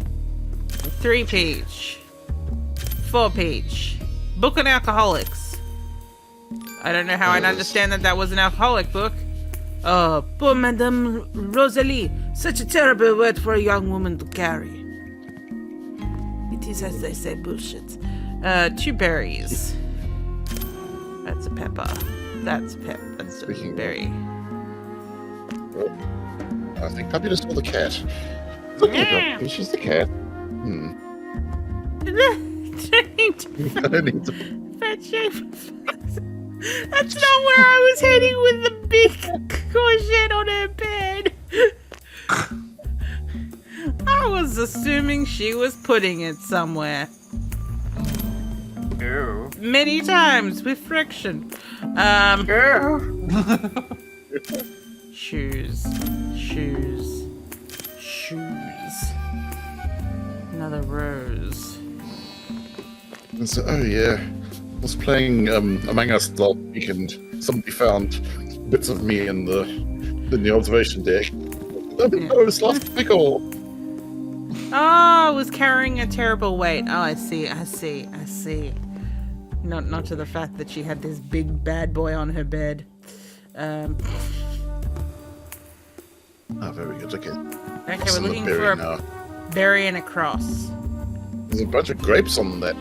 3 peach. 4 peach. Book on alcoholics. I don't know how I'd understand that was an alcoholic book. Oh, poor Madame Rosalie. Such a terrible word for a young woman to carry. It is, as they say, bullshit. 2 berries. That's a pepper. That's a berry. I think Puppy just saw the cat. Yeah. She's the cat. Fat shape. That's not where I was heading with the big courgette on her bed. I was assuming she was putting it somewhere. Ew. Many times with friction. Shoes. Another rose. And so, oh yeah, I was playing Among Us last week and somebody found bits of me in the observation deck. Oh, it's lost pickle. Oh, I was carrying a terrible weight. Oh, I see. Not to the fact that she had this big bad boy on her bed. Oh, very good. Okay, Okay, we're looking for a berry and a cross. There's a bunch of grapes on that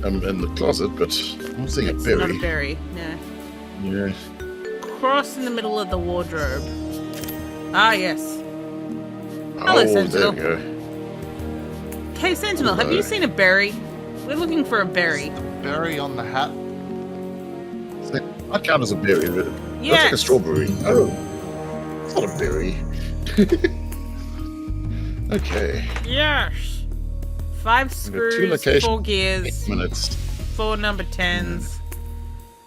in the closet, but I'm seeing a berry. Not a berry, no. Yeah. Cross in the middle of the wardrobe. Ah, yes. Hello, Oh, Sentinel. there we go. Hey, Sentinel, have you seen a berry? We're looking for a berry. Berry on the hat. I count as a berry, but Yes. that's like a strawberry. Oh, it's not a berry. Okay. Yes. 5 We've got 2 screws, locations, 4 gears, 8 minutes. 4 number 10s.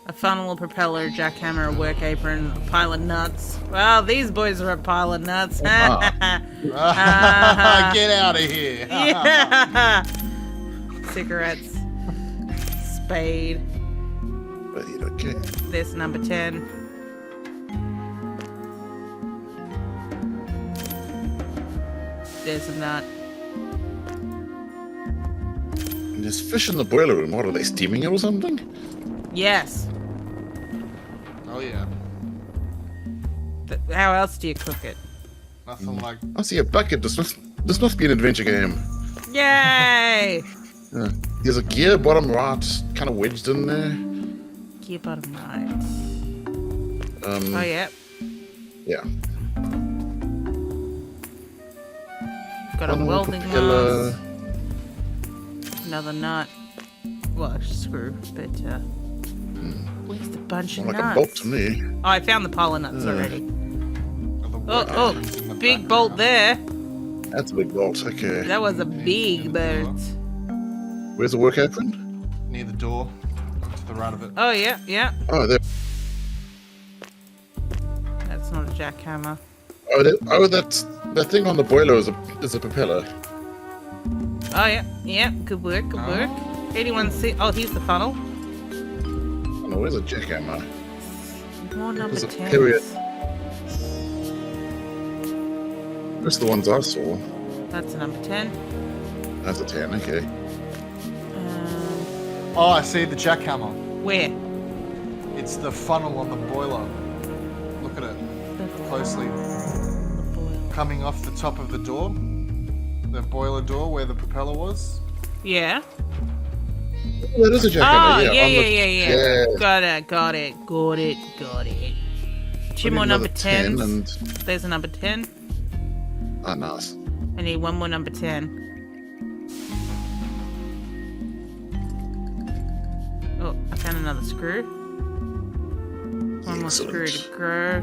A funnel, a propeller, a jackhammer, a work apron, a pile of nuts. Well, these boys are a pile of nuts. Get out of here. Yeah. Cigarettes. Spade. Wait, okay. This number 10. There's a nut. And there's fish in the boiler room. What, are they steaming it or something? Yes. Oh yeah. How else do you cook it? Nothing like. I see a bucket. This must be an adventure game. Yay! There's a gear bottom right, kind of wedged in there. Gear bottom right. Oh, yeah. Yeah. Got a Funnel, welding propeller. mask. Another nut. Well, a screw, but where's the bunch of More like nuts? a bolt to me. Oh, I found the pile of nuts already. Oh, Oh, big bolt there. That's a big bolt. Okay. That was a big bolt. Where's the work apron? Near the door, to the right of it. Oh, yeah, yeah. Oh, there. That's not a jackhammer. That's that thing on the boiler is a propeller. Oh, yeah, yeah. Good work, good work. Anyone see? Oh, here's the funnel. Oh, no, where's a jackhammer? More number There's a 10. period. Where's the ones I saw? That's a number 10. That's a 10. Okay. Oh, I see the jackhammer. Where? It's the funnel on the boiler. Look at it closely. The boil. Coming off the top of the door. The boiler door where the propeller was. Yeah. Oh, that is a jackhammer. Oh, yeah. yeah. on the- Got it. Two I more need number another 10 10s. and There's a number 10. ah, nice. I need one more number 10. Oh, I found another screw. One more screw Excellent. to grow.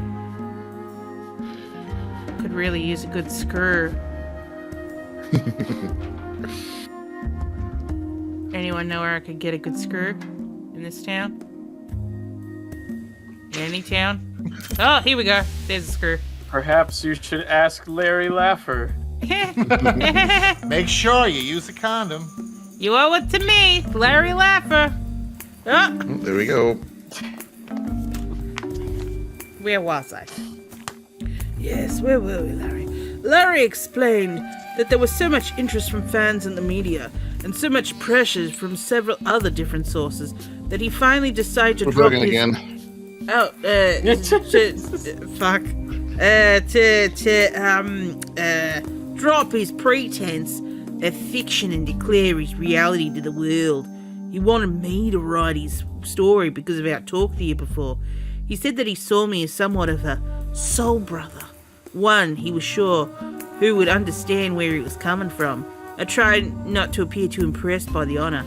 Could really use a good screw. Anyone know where I could get a good screw in this town? Any town? Oh, here we go. There's a screw. Perhaps you should ask Larry Laffer. Make sure you use a condom. You owe it to me, Larry Laffer. Oh, Oh, there we go. where was I? Yes, where were we, Larry? Larry explained that there was so much interest from fans and the media, and so much pressure from several other different sources, that he finally decided to We're drop bugging his... again. Oh, fuck. Drop his pretense of fiction and declare his reality to the world. He wanted me to write his story because of our talk the year before. He said that he saw me as somewhat of a soul brother. One, he was sure, who would understand where he was coming from. I tried not to appear too impressed by the honour.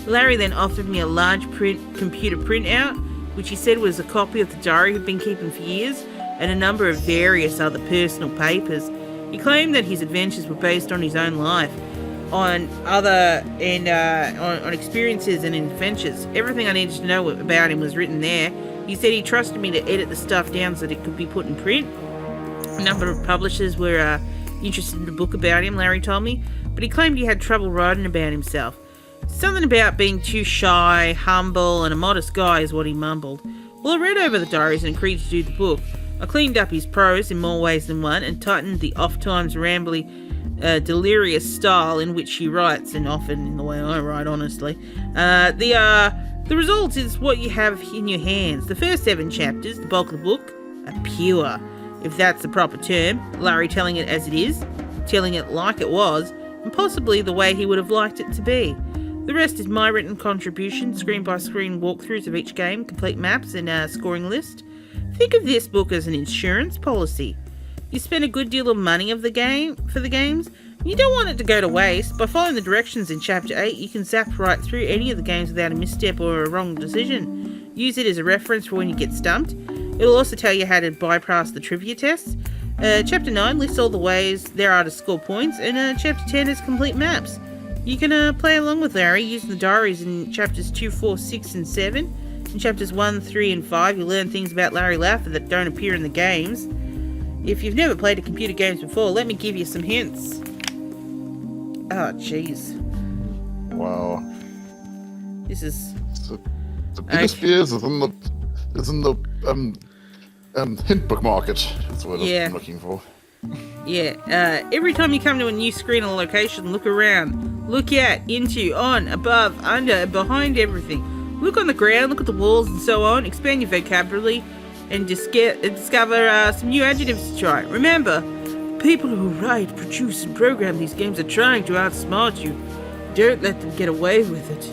Larry then offered me a large computer printout, which he said was a copy of the diary he'd been keeping for years, and a number of various other personal papers. He claimed that his adventures were based on his own life, on experiences and adventures. Everything I needed to know about him was written there. He said he trusted me to edit the stuff down so that it could be put in print. A number of publishers were interested in a book about him, Larry told me, but he claimed he had trouble writing about himself. Something about being too shy, humble, and a modest guy is what he mumbled. Well, I read over the diaries and agreed to do the book. I cleaned up his prose in more ways than one and tightened the oft-times rambly, delirious style in which he writes, and often in the way I write, honestly. The result is what you have in your hands. The first 7 chapters, the bulk of the book, are pure, if that's the proper term. Larry telling it as it is, telling it like it was, and possibly the way he would have liked it to be. The rest is my written contribution, screen-by-screen walkthroughs of each game, complete maps, and a scoring list. Think of this book as an insurance policy. You spend a good deal of money for the games. You don't want it to go to waste. By following the directions in Chapter 8, you can zap right through any of the games without a misstep or a wrong decision. Use it as a reference for when you get stumped. It'll also tell you how to bypass the trivia tests. Chapter 9 lists all the ways there are to score points, and Chapter 10 has complete maps. You can play along with Larry using the diaries in Chapters 2, 4, 6, and 7. In chapters 1, 3, and 5, you'll learn things about Larry Laffer that don't appear in the games. If you've never played computer games before, let me give you some hints. Oh, jeez. Wow. This is... The biggest fears is in the hint book market. That's what I'm looking for. Yeah, every time you come to a new screen or location, look around. Look out, into, on, above, under, and behind everything. Look on the ground, look at the walls, and so on. Expand your vocabulary and discover some new adjectives to try. Remember, people who write, produce, and program these games are trying to outsmart you. Don't let them get away with it.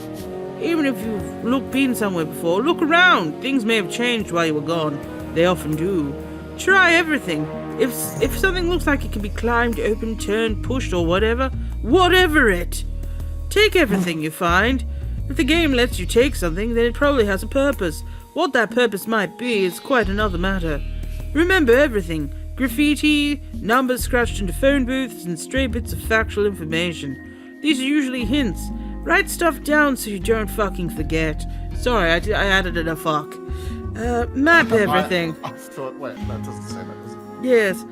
Even if you've been somewhere before, look around. Things may have changed while you were gone. They often do. Try everything. If something looks like it can be climbed, opened, turned, pushed, or whatever it. Take everything you find. If the game lets you take something, then it probably has a purpose. What that purpose might be is quite another matter. Remember everything. Graffiti, numbers scratched into phone booths, and stray bits of factual information. These are usually hints. Write stuff down so you don't fucking forget. Sorry, I added in a fuck. Map everything. I thought, wait, that doesn't say that, does it? Yes.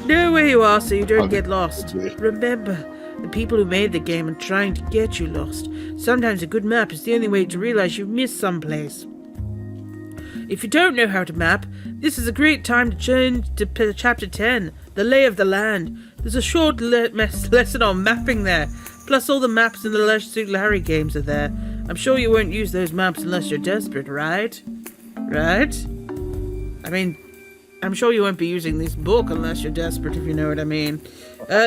Know where you are so you don't get lost. Remember, the people who made the game are trying to get you lost. Sometimes a good map is the only way to realize you've missed someplace. If you don't know how to map, this is a great time to turn to chapter 10, the lay of the land. There's a short lesson on mapping there. Plus all the maps in the Leisure Suit Larry games are there. I'm sure you won't use those maps unless you're desperate, right? Right? I mean, I'm sure you won't be using this book unless you're desperate, if you know what I mean.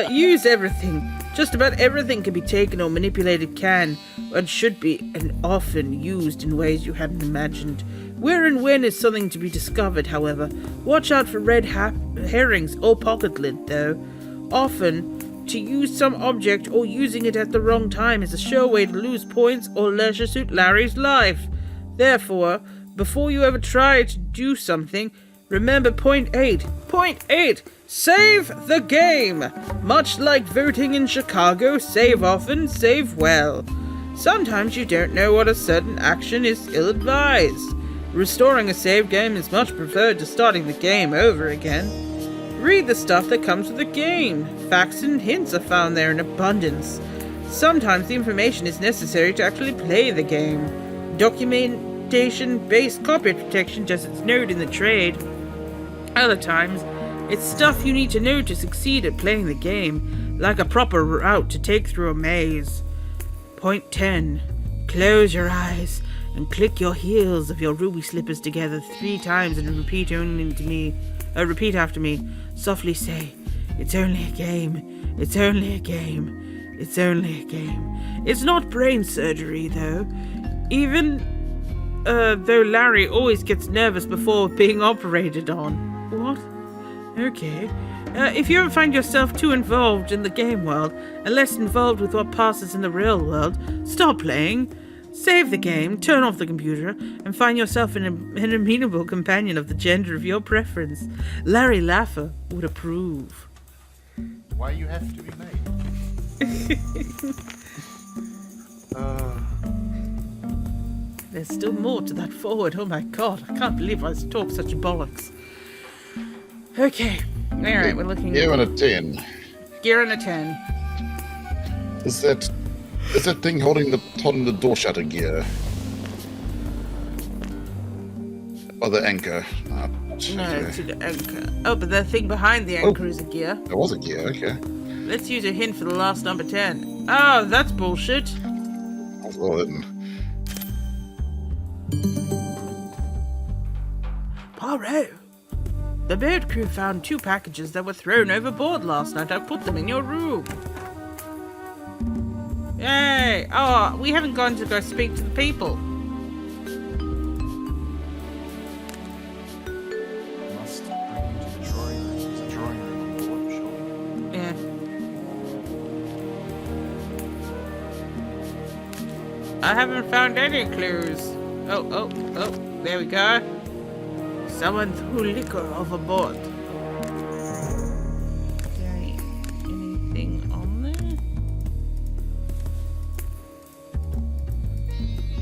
Use everything. Just about everything can be taken or manipulated and should be, and often used in ways you hadn't imagined. Where and when is something to be discovered, however. Watch out for red herrings or pocket lint, though. Often, to use some object or using it at the wrong time is a sure way to lose points or Leisure Suit Larry's life. Therefore, before you ever try to do something, remember point 8. Point 8! Save the game! Much like voting in Chicago, save often, save well. Sometimes you don't know what a certain action is ill-advised. Restoring a save game is much preferred to starting the game over again. Read the stuff that comes with the game. Facts and hints are found there in abundance. Sometimes the information is necessary to actually play the game. Documentation-based copyright protection just as noted in the trade. Other times, it's stuff you need to know to succeed at playing the game, like a proper route to take through a maze. Point 10. Close your eyes and click your heels of your ruby slippers together 3 times and repeat after me. Softly say, "It's only a game. It's only a game. It's only a game." It's not brain surgery, though. Even though Larry always gets nervous before being operated on. What? Okay. If you ever find yourself too involved in the game world and less involved with what passes in the real world, stop playing. Save the game, turn off the computer, and find yourself an amenable companion of the gender of your preference. Larry Laffer would approve. Why you have to be made? There's still more to that forward. Oh my god, I can't believe I talk such bollocks. Okay, alright, we're looking... Gear and a 10. Gear and a 10. Is that thing holding the door shutter gear? Or the anchor? No, it's an anchor. Oh, but the thing behind the anchor is a gear. There was a gear, okay. Let's use a hint for the last number 10. Oh, that's bullshit. Well then. Poirot! The boat crew found 2 packages that were thrown overboard last night. I put them in your room. Yay! Oh, we haven't gone to go speak to the people. Must bring you to the drawing room. There's a drawing room on board, surely. Yeah. I haven't found any clues. Oh, there we go. Someone threw liquor overboard. Is there anything on there?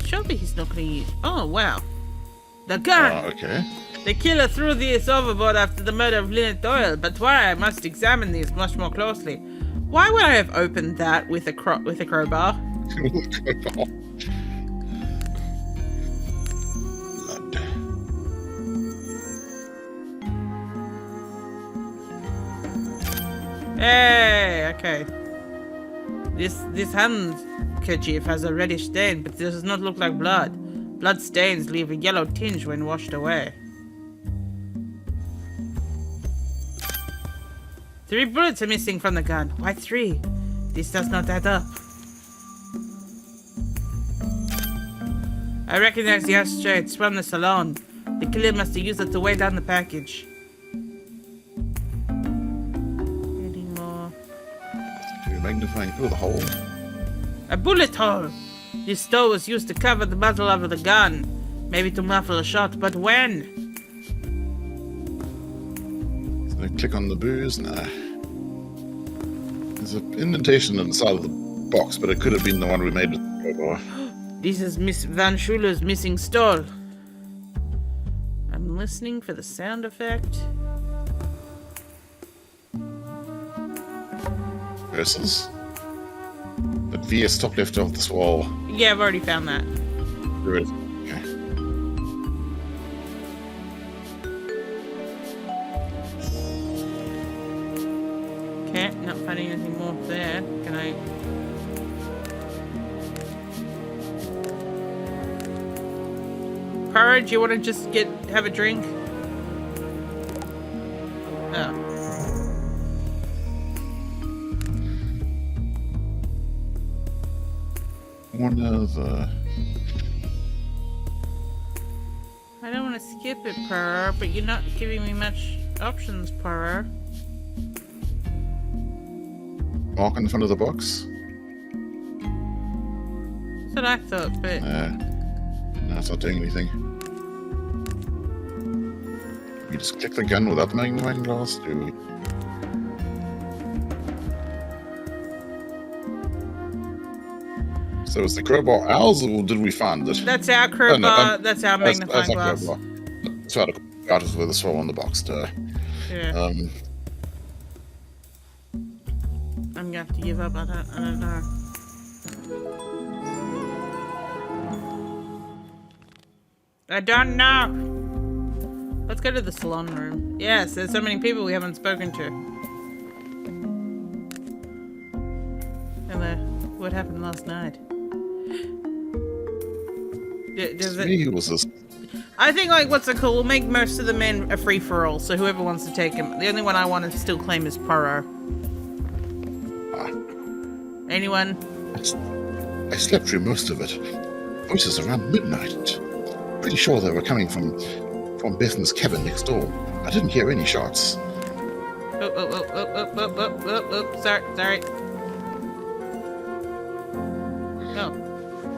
Surely he's not gonna use. Oh, wow. The gun! Okay. The killer threw this overboard after the murder of Lynette Doyle, but why? I must examine these much more closely. Why would I have opened that with a crowbar? Blood. Hey, okay. This handkerchief has a reddish stain, but this does not look like blood. Blood stains leave a yellow tinge when washed away. 3 bullets are missing from the gun. Why 3? This does not add up. I recognize the ashtray. It's from the salon. The killer must have used it to weigh down the package. Any more? Do you magnifying through the hole? A bullet hole! This stove was used to cover the muzzle of the gun. Maybe to muffle a shot, but when? So I click on the booze. Nah. There's an indentation on the side of the box, but it could have been the one we made with the crowbar. This is Miss Van Schuler's missing stole. I'm listening for the sound effect. Versus. At VS top left of this wall. Yeah, I've already found that. Good. Okay. Okay, not finding anything more there. Can I... Cara, do you want to just have a drink? Oh. One of the... I don't want to skip it, Purr, but you're not giving me much options, Purr. Mark in the front of the box? That's what I thought, but... No, it's not doing anything. You just click the gun without the magnifying glass, do we? So is the crowbar ours, or did we find it? That's our crowbar, that's our magnifying glass. Crowbar. That's how the out is with the swirl on the box, too. Yeah. I'm gonna have to give up on that. I don't know. I don't know. Let's go to the salon room. Yes, there's so many people we haven't spoken to. Hello. What happened last night? Does it... Me, was this? I think, like, what's it called? We'll make most of the men a free-for-all, so whoever wants to take him. The only one I want to still claim is Paro. Anyone? I slept through most of it. Voices around midnight. Pretty sure they were coming from Bethany's cabin next door. I didn't hear any shots. Sorry. Oh.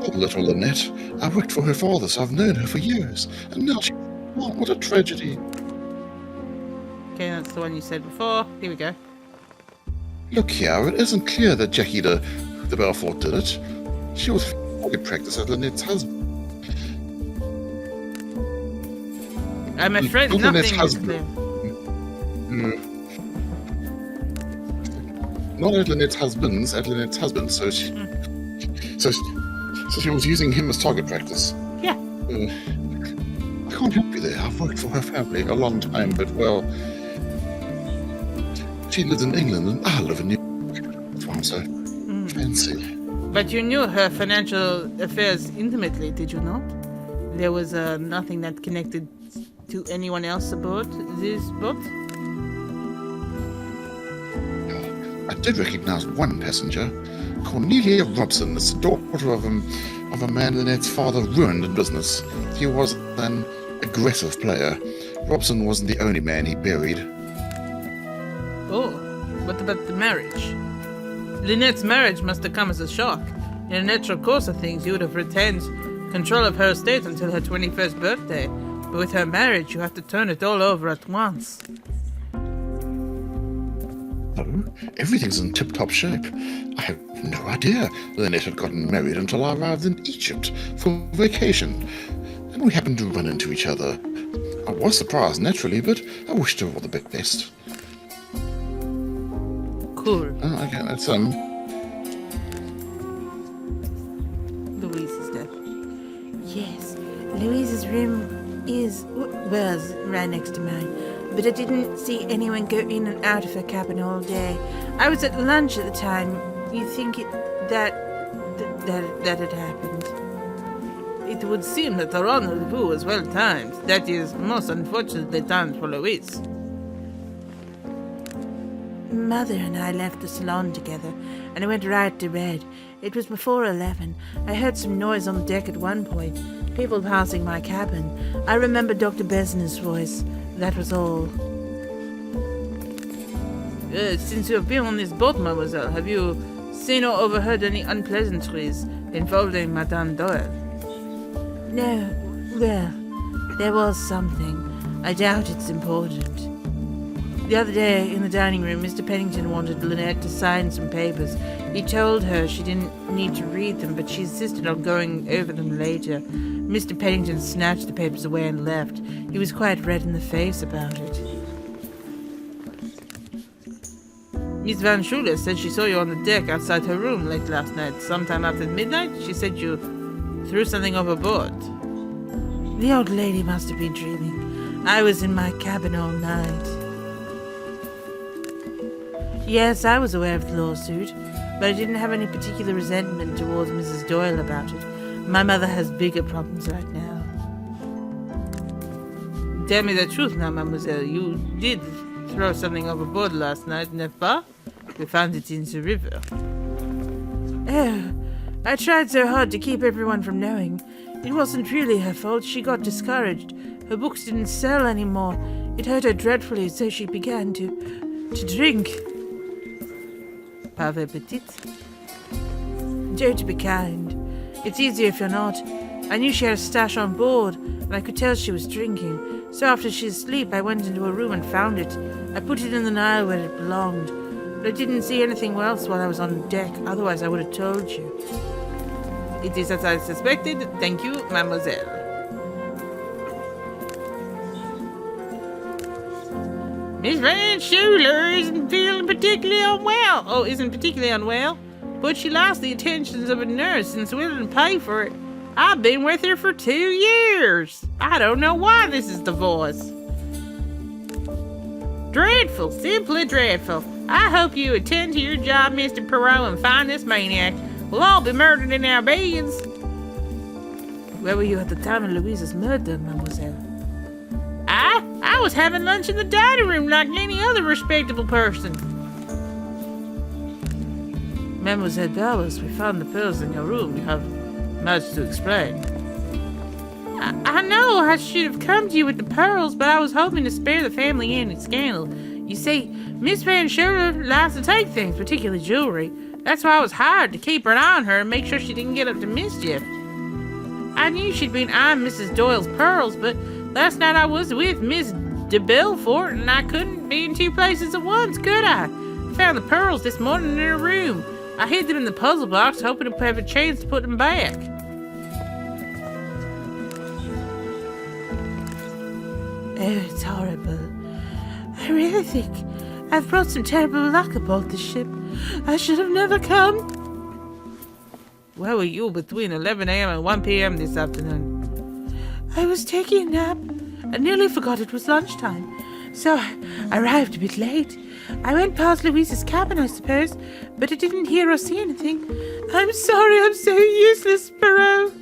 Oh, little Lynette. I worked for her father, so I've known her for years. And now she... Oh, what a tragedy. Okay, that's the one you said before. Here we go. Look here, it isn't clear that Jackie the Belfort did it. She was target practice at Lynette's husband. I'm afraid Not Lynette's nothing is husband. clear. Not at Lynette's husband's, at Lynette's husband. So she... So she was using him as target practice. Yeah. I can't help you there. I've worked for her family a long time, but, well... She lives in England and I live in New York. That's why I'm so fancy. But you knew her financial affairs intimately, did you not? There was nothing that connected to anyone else aboard this boat? I did recognize one passenger. Cornelia Robson is the daughter of a man Lynette's father ruined in business. He was an aggressive player. Robson wasn't the only man he buried. Oh, what about the marriage? Lynette's marriage must have come as a shock. In a natural course of things, you would have retained control of her estate until her 21st birthday. But with her marriage, you have to turn it all over at once. No, everything's in tip-top shape. I have no idea Lynette had gotten married until I arrived in Egypt for vacation, and we happened to run into each other. I was surprised, naturally, but I wished her all the best. Cool. Oh, okay, that's Louise's death. Yes, Louise's room was right next to mine, but I didn't see anyone go in and out of her cabin all day. I was at lunch at the time. You think that had happened? It would seem that the rendezvous was well timed. That is most unfortunately timed for Louise. Mother and I left the salon together, and I went right to bed. It was before 11. I heard some noise on the deck at one point, people passing my cabin. I remember Dr. Besner's voice. That was all. Since you have been on this boat, mademoiselle, have you seen or overheard any unpleasantries involving Madame Doyle? No, well, there was something. I doubt it's important. The other day, in the dining room, Mr. Pennington wanted Lynette to sign some papers. He told her she didn't need to read them, but she insisted on going over them later. Mr. Pennington snatched the papers away and left. He was quite red in the face about it. Miss Van Schuler said she saw you on the deck outside her room late last night. Sometime after midnight, she said you threw something overboard. The old lady must have been dreaming. I was in my cabin all night. Yes, I was aware of the lawsuit, but I didn't have any particular resentment towards Mrs. Doyle about it. My mother has bigger problems right now. Tell me the truth now, mademoiselle. You did throw something overboard last night, n'est-ce pas? We found it in the river. Oh, I tried so hard to keep everyone from knowing. It wasn't really her fault. She got discouraged. Her books didn't sell anymore. It hurt her dreadfully, so she began to drink. Parfait petite. Don't be kind. It's easier if you're not. I knew she had a stash on board, and I could tell she was drinking. So after she was asleep, I went into her room and found it. I put it in the Nile where it belonged. But I didn't see anything else while I was on deck, otherwise I would have told you. It is as I suspected. Thank you, mademoiselle. Miss Van Schuler isn't feeling particularly unwell. Oh, isn't particularly unwell? But she lost the attentions of a nurse and is willing to pay for it. I've been with her for 2 years. I don't know why this is the voice. Dreadful, simply dreadful. I hope you attend to your job, Mr. Perot, and find this maniac. We'll all be murdered in our beds. Where were you at the time of Louise's murder, mademoiselle? I was having lunch in the dining room like any other respectable person. Mademoiselle Bowers, we found the pearls in your room. You have much to explain. I know I should have come to you with the pearls, but I was hoping to spare the family any scandal. You see, Miss Van Schuler likes to take things, particularly jewelry. That's why I was hired, to keep an eye on her and make sure she didn't get up to mischief. I knew she'd been eyeing Mrs. Doyle's pearls, but last night I was with Miss de Belfort, and I couldn't be in two places at once, could I? I found the pearls this morning in her room. I hid them in the puzzle box, hoping to have a chance to put them back. Oh, it's horrible. I really think I've brought some terrible luck aboard this ship. I should have never come. Where were you between 11 a.m. and 1 p.m. this afternoon? I was taking a nap. I nearly forgot it was lunchtime. So I arrived a bit late. I went past Louise's cabin, I suppose, but I didn't hear or see anything. I'm sorry, I'm so useless, Perot.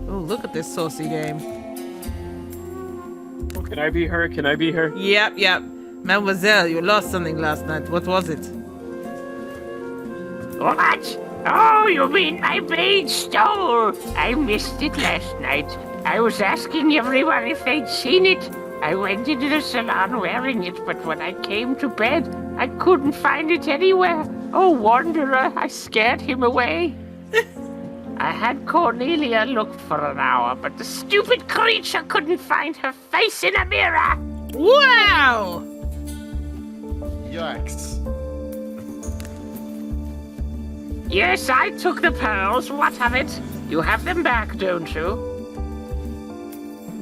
Oh, look at this saucy dame. Oh, can I be her? Can I be her? Yep. Mademoiselle, you lost something last night. What was it? What? Oh, you mean my maid stole? I missed it last night. I was asking everyone if they'd seen it. I went into the salon wearing it, but when I came to bed, I couldn't find it anywhere. Oh, wanderer, I scared him away. I had Cornelia look for an hour, but the stupid creature couldn't find her face in a mirror. Wow! Yikes. Yes, I took the pearls. What of it? You have them back, don't you?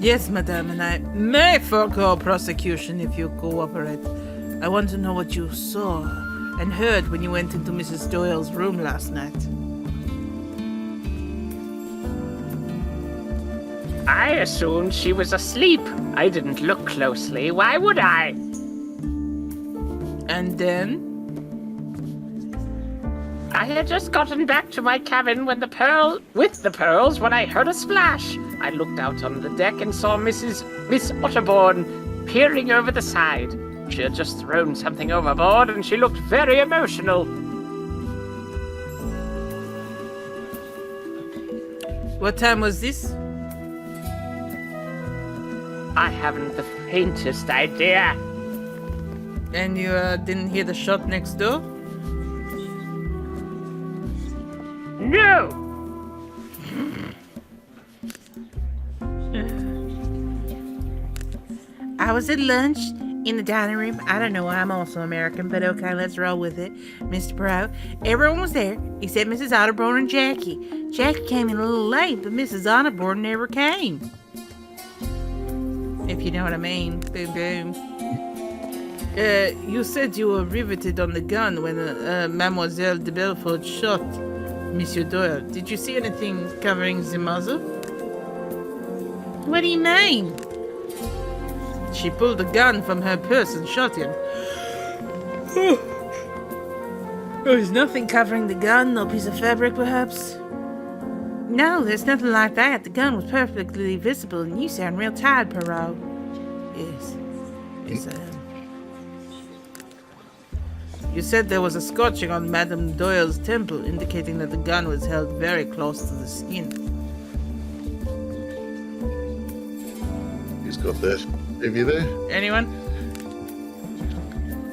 Yes, madame, and I may forego prosecution if you cooperate. I want to know what you saw and heard when you went into Mrs. Doyle's room last night. I assumed she was asleep. I didn't look closely. Why would I? And then? I had just gotten back to my cabin with the pearls when I heard a splash. I looked out on the deck and saw Miss Otterborn peering over the side. She had just thrown something overboard and she looked very emotional. What time was this? I haven't the faintest idea. And you didn't hear the shot next door? No! I was at lunch in the dining room. I don't know why I'm also American, but okay, let's roll with it. Mr. Pro, everyone was there except Mrs. Otterborn and Jackie. Jackie came in a little late, but Mrs. Otterborn never came. If you know what I mean. Boom, boom. You said you were riveted on the gun when Mademoiselle de Belfort shot Monsieur Doyle. Did you see anything covering the muzzle? What do you mean? She pulled the gun from her purse and shot him. There was nothing covering the gun, no piece of fabric perhaps? No, there's nothing like that. The gun was perfectly visible and you sound real tired, Perrault. Yes. Yes, I am. You said there was a scorching on Madame Doyle's temple, indicating that the gun was held very close to the skin. Who's got that? Have you there? Anyone?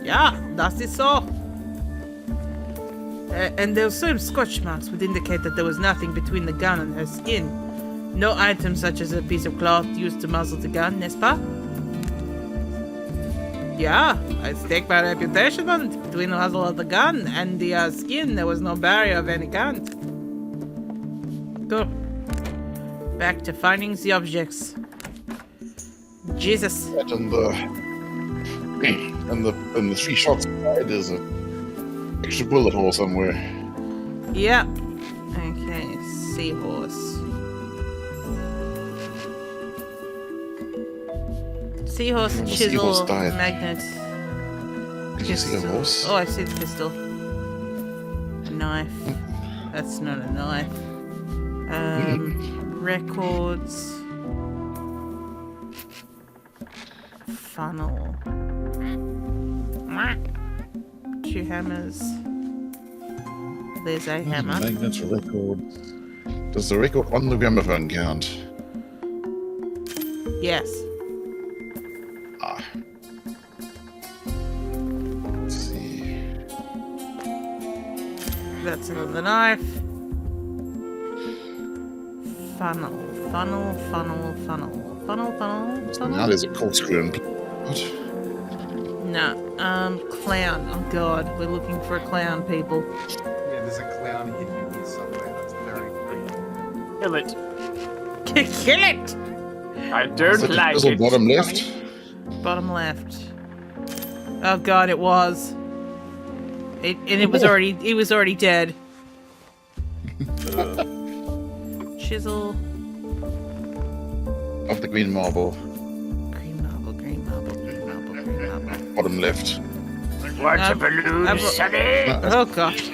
Yeah, das ist so. And those same scorch marks would indicate that there was nothing between the gun and her skin. No item such as a piece of cloth used to muzzle the gun, n'est-ce pas? Yeah, I stake my reputation on it. Between the muzzle of the gun and the skin, there was no barrier of any kind. Go. Back to finding the objects. Jesus. And the 3 shots inside, there's a extra bullet hole somewhere. Yep. Okay, seahorse. Seahorse, The chisel, seahorse died. magnet. Did you see a horse? Oh, I see the pistol. A knife. That's not a knife. Records. Funnel. 2 hammers. There's a hammer. Magnets, records. Does the record on the gramophone count? Yes. Ah. Let's see. That's another knife. Funnel. Funnel, funnel, funnel. Funnel, funnel, So now funnel. there's a corkscrew and what? No. Clown. Oh god, we're looking for a clown, people. Yeah, there's a clown hidden here somewhere. That's very creepy. Kill it. Kill it! I don't Is like it it. bottom left? Bottom left. Oh god, it was. It was already. He was already dead. Chisel. Of the green marble. Green marble. Green marble. Green marble. Green marble. Bottom left. What's a I've- balloon, I've- Sonny? Oh gosh.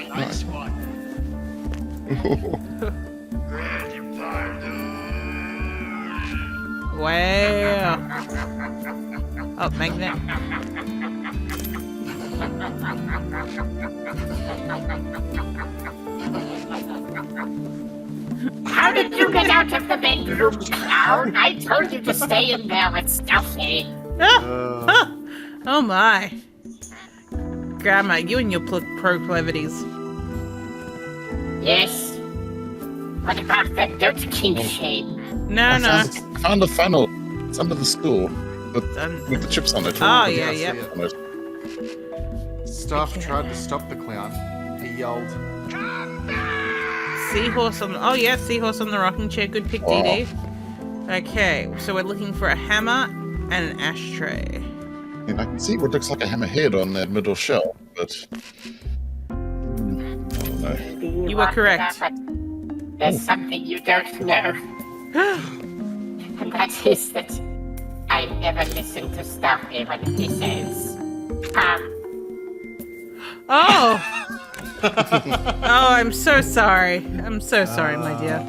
Wow. Oh, magnet. How did you get out of the bedroom, clown? I told you to stay in there with Stuffy. Oh my. Grandma, you and your proclivities. Yes. What about that dirt king shame? No, no. I found a funnel. It's under the school. With Um, the chips on it. Oh, With the yeah, chips yeah. on it. Stuff tried to stop the clown. He yelled. Seahorse on the... Oh, yeah, seahorse on the rocking chair. Good pick, DD. Okay, so we're looking for a hammer and an ashtray. And I can see what looks like a hammerhead on that middle shelf, but... I don't know. You were correct. There's something you don't know. And that is that I never listen to stuff even he says. Oh! Oh, I'm so sorry. I'm so sorry, my dear.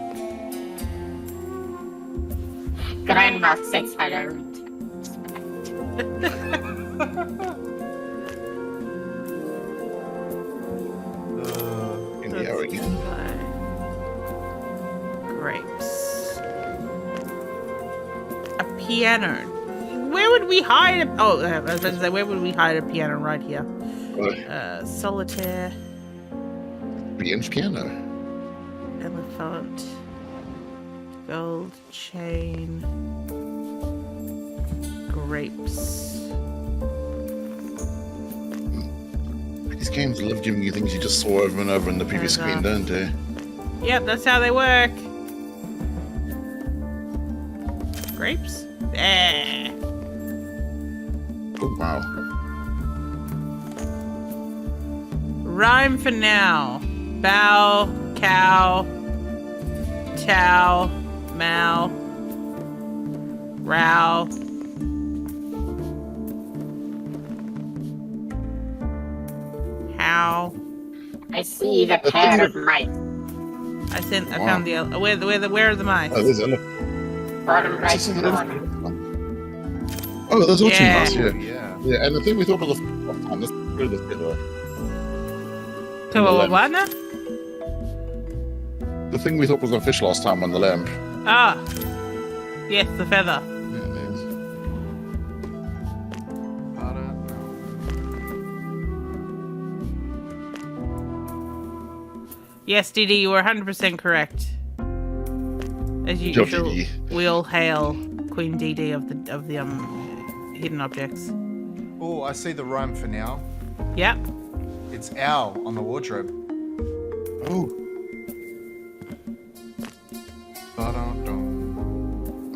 Grandma says I don't. In the air again. Grapes. A piano. Where would we hide a... Oh, I was about to say, where would we hide a piano? Right here. Solitaire. Brienne's piano. Elephant. Gold chain. Grapes. These games love giving you things you just saw over and over in the previous screen, don't they? Yep, that's how they work. Grapes? There. Oh, wow. Rhyme for now. Bow, cow, tow, mow, row. How? I see the pair of mice. I found the where are the mice? Oh, there's a Bottom right corner. Oh, there's all two Yeah. mice here. Yeah. Yeah, and the thing we thought was the first time, let's go this bit off. So what now? The thing we thought was a fish last time on the lamp. Ah, yes, the feather. Yeah, it is. Yes, DD, you were 100% correct. As Job, usual, DD. we all hail Queen DD of the hidden objects. Oh, I see the rhyme for now. Yep. It's owl on the wardrobe. Oh. Ba-dum-dum.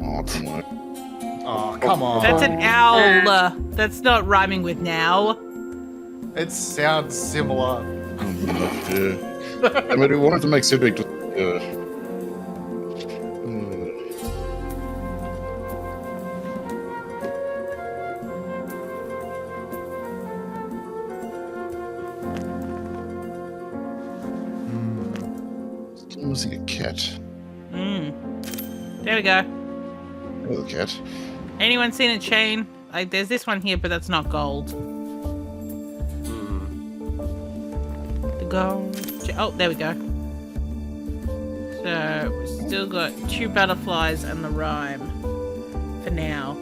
Oh, come on. Oh, come on. That's an owl. That's not rhyming with now. It sounds similar. Yeah. I mean, we wanted to make Cedric just... Still missing a cat. There we go. There's a cat. Anyone seen a chain? There's this one here, but that's not gold. The gold. Oh, there we go. So we've still got 2 butterflies and the rhyme for now.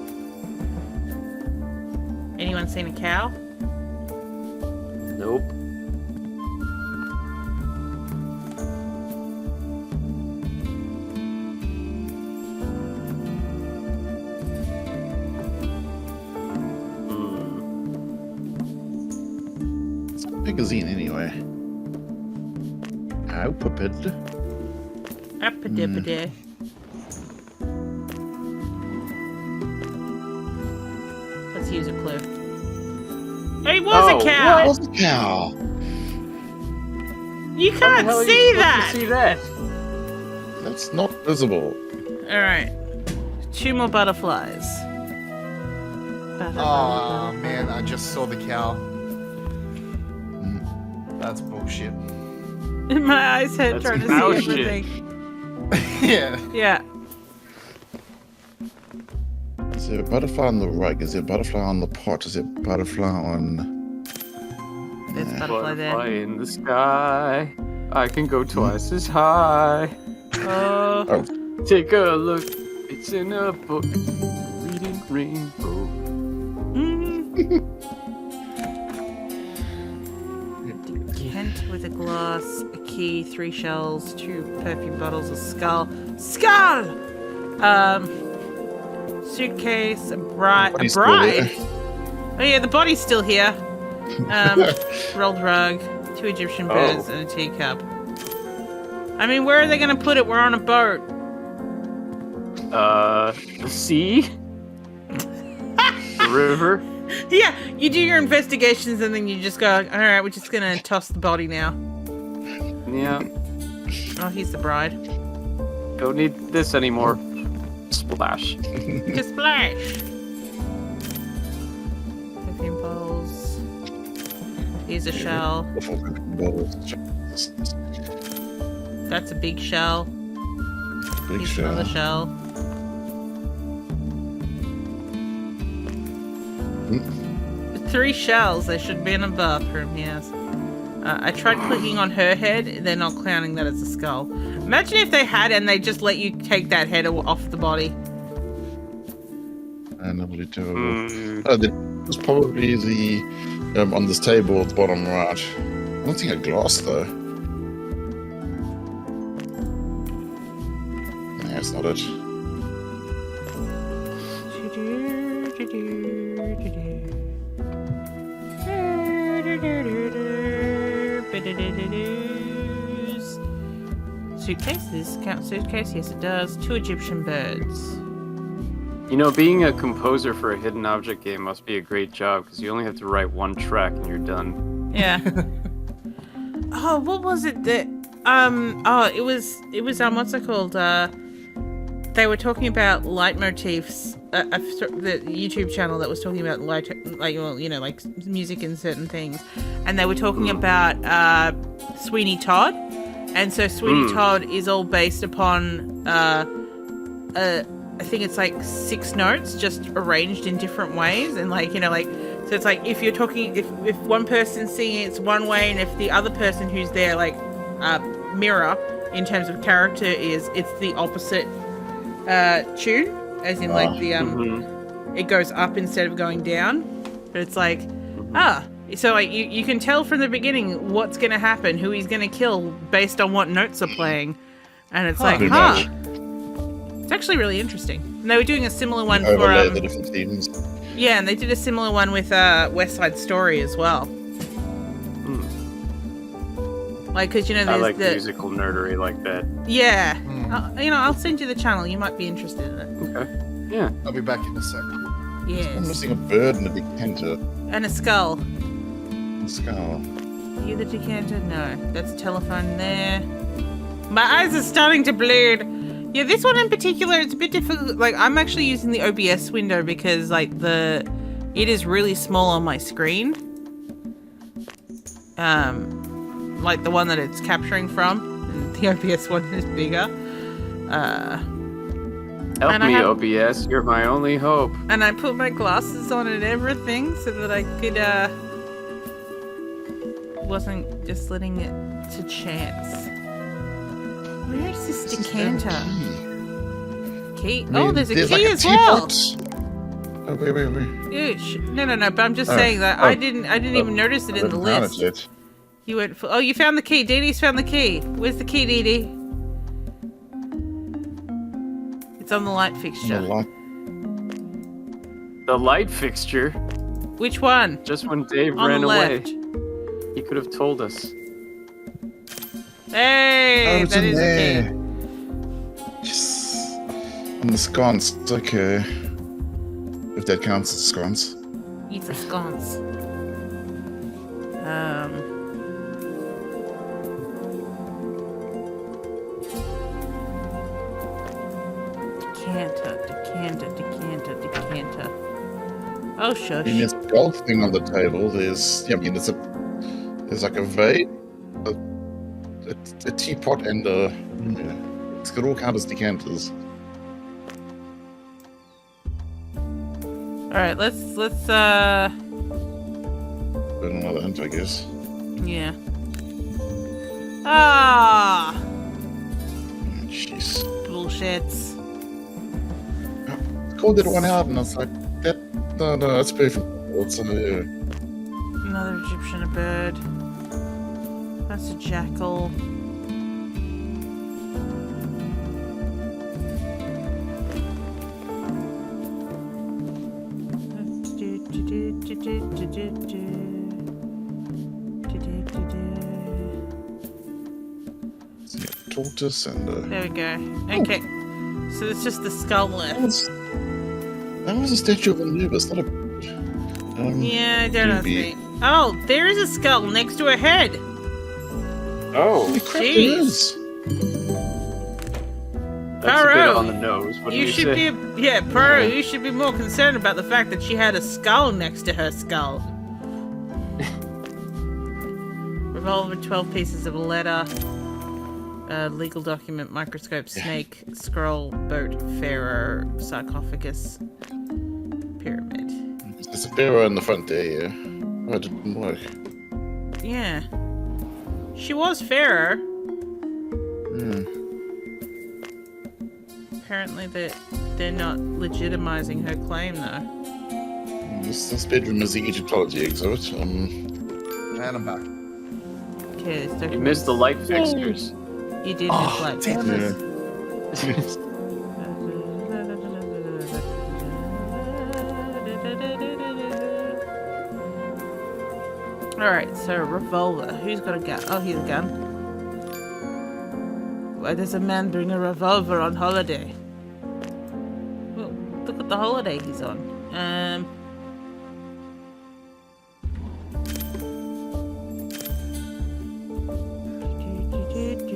Anyone seen a cow? Nope. It's a magazine anyway. How puppet. Appadippadee. Let's use a clue. It was Oh, a cow! What's a cow? You How the can't hell are you see supposed that! to see that? That's not visible. Alright. 2 more butterflies. Oh, man, I just saw the cow. That's bullshit. My eyes hurt That's trying to cow see shit. everything. Yeah. Yeah. Is there a butterfly on the right? Is there a butterfly on the pot? Is there a butterfly on... There's a butterfly Butterfly there. in the sky. I can go twice as high. Oh. Oh, Take a look. It's in a book. Reading rainbow. Kent with a glass, a key, 3 shells, 2 perfume bottles, a skull. Skull! Suitcase, a bride. A body's still bride? there. Oh yeah, the body's still here. Rolled rug, 2 Egyptian birds, and a teacup. I mean, where are they gonna put it? We're on a boat. The sea? The river? Yeah, you do your investigations and then you just go, alright, we're just gonna toss the body now. Yeah. Oh, he's the bride. Don't need this anymore. Splash. Just splash. Perfume bottles. Here's a shell. That's a big shell. Big Here's shell. another shell. Hmm. 3 shells. They should be in a bathroom, yes. I tried clicking on her head. They're not counting that as a skull. Imagine if they had and they just let you take that head off the body. And that'll be terrible. There's probably the on this table at the bottom right. I don't think a glass though. No, that's not it. Suitcases? Count suitcase? Yes, it does. 2 Egyptian birds. You know, being a composer for a hidden object game must be a great job because you only have to write 1 track and you're done. Yeah. Oh, what was it that? It was what's it called? They were talking about leitmotifs. The YouTube channel that was talking about like music and certain things, and they were talking about Sweeney Todd, and so Sweeney Todd is all based upon I think it's like 6 notes just arranged in different ways, and so it's like if you're talking if one person's singing it's one way, and if the other person who's there mirror in terms of character it's the opposite tune, as in it goes up instead of going down. But it's like so like you can tell from the beginning what's going to happen, who he's going to kill based on what notes are playing, and it's it's actually really interesting. And they were doing a similar one for the different themes. yeah, and they did a similar one with West Side Story as well. Like, because there's I like musical nerdery like that. Yeah. I'll send you the channel. You might be interested in it. Okay. Yeah. I'll be back in a sec. I'm Yes. missing a bird and a decanter. And a skull. Skull. You the decanter? No. That's a telephone there. My eyes are starting to bleed. Yeah, this one in particular, it's a bit difficult. Like, I'm actually using the OBS window because, it is really small on my screen. Like the one that it's capturing from. And the OBS one is bigger. Help me, OBS. You're my only hope. And I put my glasses on and everything so that I could, wasn't just letting it to chance. Where is this decanter? Key? Oh, there's a key as well. Oh, wait. No. But I'm just saying that I didn't even notice it in the list. You went for, you found the key. Dee Dee's found the key. Where's the key, Dee Dee? It's on the light fixture. The light fixture? Which one? Just when Dave On ran the away. left. He could have told us. Hey, that is a key. Yes. And the sconce. Okay. If that counts as sconce. It's a sconce. Decanter. Oh, shush. And there's a golf thing on the table. There's like a vase, a teapot, and it's got all count as decanters. All right, let's But another hint, I guess. yeah. Ah, Jeez. bullshits. Called that one out, and I was like, no, that's perfect. What's Another Egyptian, a bird. That's a jackal. tortoise and There we go. Okay. So it's just the skull left. that was a statue of Anubis, not a bird. Yeah, don't ask maybe- me. Oh, there is a skull next to her head. Oh, Holy crap, there Jeez. is. that's a bit Burrow, on the nose. What do You you should say? be, Pro. You should be more concerned about the fact that she had a skull next to her skull. Revolver, 12 pieces of letter, legal document, microscope, snake, scroll, boat, pharaoh, sarcophagus, pyramid. There's a pharaoh in the front there, yeah. Oh, it didn't work. Yeah, she was pharaoh. Hmm. Apparently, they're not legitimizing her claim though. This bedroom is the Egyptology exhibit. And I'm back. Okay, this You document- missed the light fixtures. You did miss like damn it. Alright, so revolver. Who's got a gun? Oh, he's a gun. Why does a man bring a revolver on holiday? Well, look at the holiday he's on.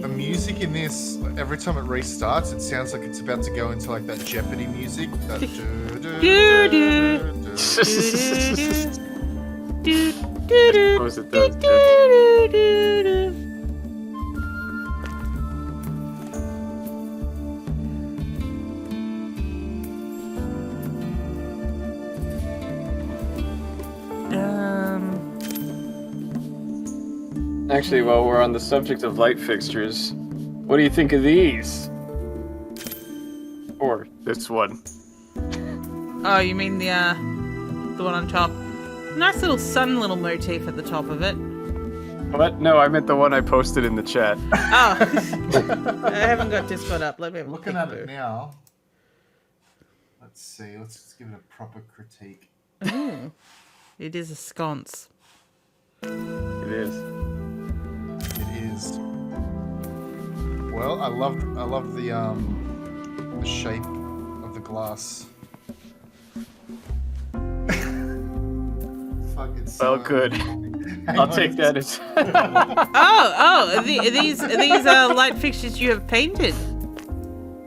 The music in this, every time it restarts, it sounds like it's about to go into like that Jeopardy music. That Suppose it does. Actually, while we're on the subject of light fixtures, what do you think of these? Or this one? Oh, you mean the one on top? Nice little sun little motif at the top of it. What? No, I meant the one I posted in the chat. Oh, I haven't got Discord up. Let me have a Looking look at it now. Let's see. Let's just give it a proper critique. Ooh, it is a sconce. It is. It is. Well, I love the shape of the glass. Fuck, it's Well, good. I'll take that as. These light fixtures you have painted.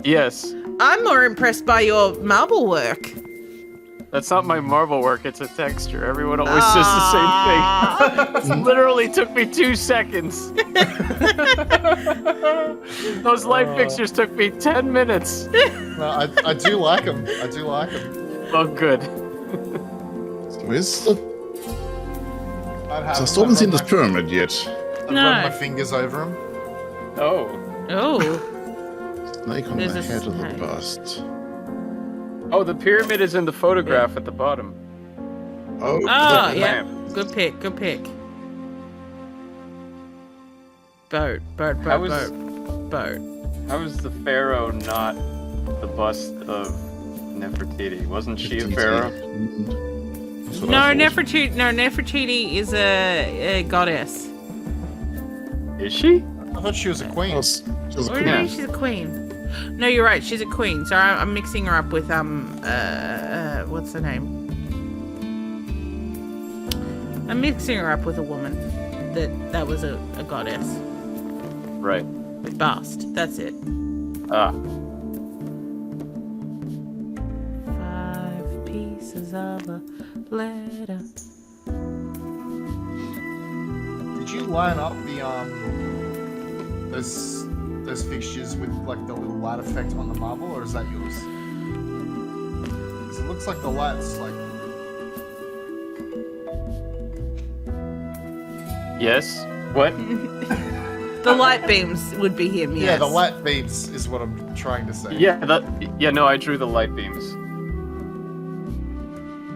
Yes. I'm more impressed by your marble work. That's not my marble work, it's a texture. Everyone always says the same thing. It literally took me 2 seconds. Those light fixtures took me 10 minutes. No, I do like them. I do like them. Oh, good. So where's the... So I still haven't seen this pyramid yet. I've No. rubbed my fingers over them. Oh. Oh, Snake on There's the a head of the snake. bust. Oh, the pyramid is in the photograph at the bottom. Oh, oh, the yeah. lamp. Good pick. Good pick. Boat. How was- Boat. How is the pharaoh not the bust of Nefertiti? Wasn't she a pharaoh? No, Nefertiti is a goddess. Is she? I thought she was a queen. Or maybe she's a queen. No, you're right. She's a queen. Sorry, I'm mixing her up with what's her name? I'm mixing her up with a woman that was a goddess. Right. Bast. That's it. Ah. 5 pieces of a letter. Did you line up the those fixtures with like the little light effect on the marble, or is that yours? 'Cause it looks like the light's like. Yes? What? The light beams would be him. Yes. Yeah, the light beams is what I'm trying to say. Yeah, no, I drew the light beams.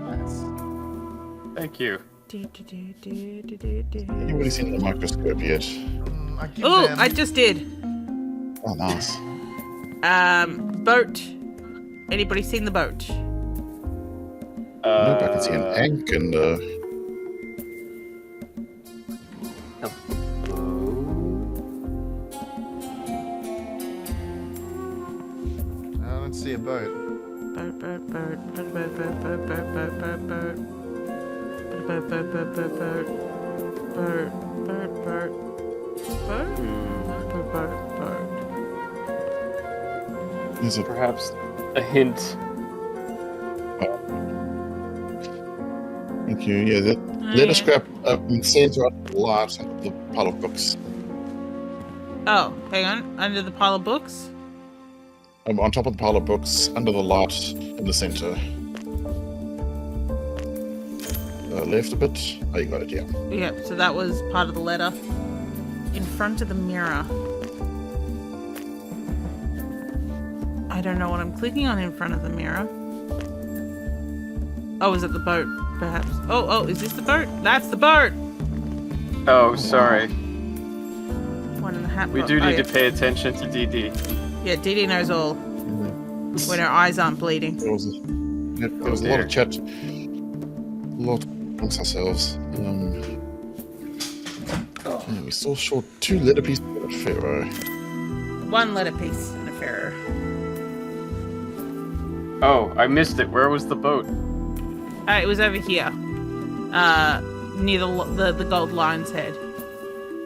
Nice. Thank you. Anybody's seen the microscope yet? I give Oh, them... I just did. Oh, nice. Boat. Anybody seen the boat? Nope, I can see an egg and boat. Boat, boat, boat, boat, boat, boat, boat, boat, boat, boat, boat. Boat, boat, boat, boat, boat, boat. Boat, boat, boat. Boat? Boat, boat, boat. There's a Perhaps a hint. thank you. Yeah, let us grab center up the lot of the pile of books. Oh, hang on. Under the pile of books? On top of the pile of books, under the lot in the center. Left a bit. Oh, you got it, yeah. Yep, so that was part of the letter. In front of the mirror. I don't know what I'm clicking on in front of the mirror. Oh, is it the boat, perhaps? Oh, is this the boat? That's the boat! Oh, sorry. 1.5. We do need to pay attention to DD. Yeah, DD knows all. When her eyes aren't bleeding. There was a lot of chat. A lot amongst ourselves. Yeah, we still short 2 letter pieces of Pharaoh. 1 letter piece and a Pharaoh. Oh, I missed it. Where was the boat? It was over here. Near the gold lion's head.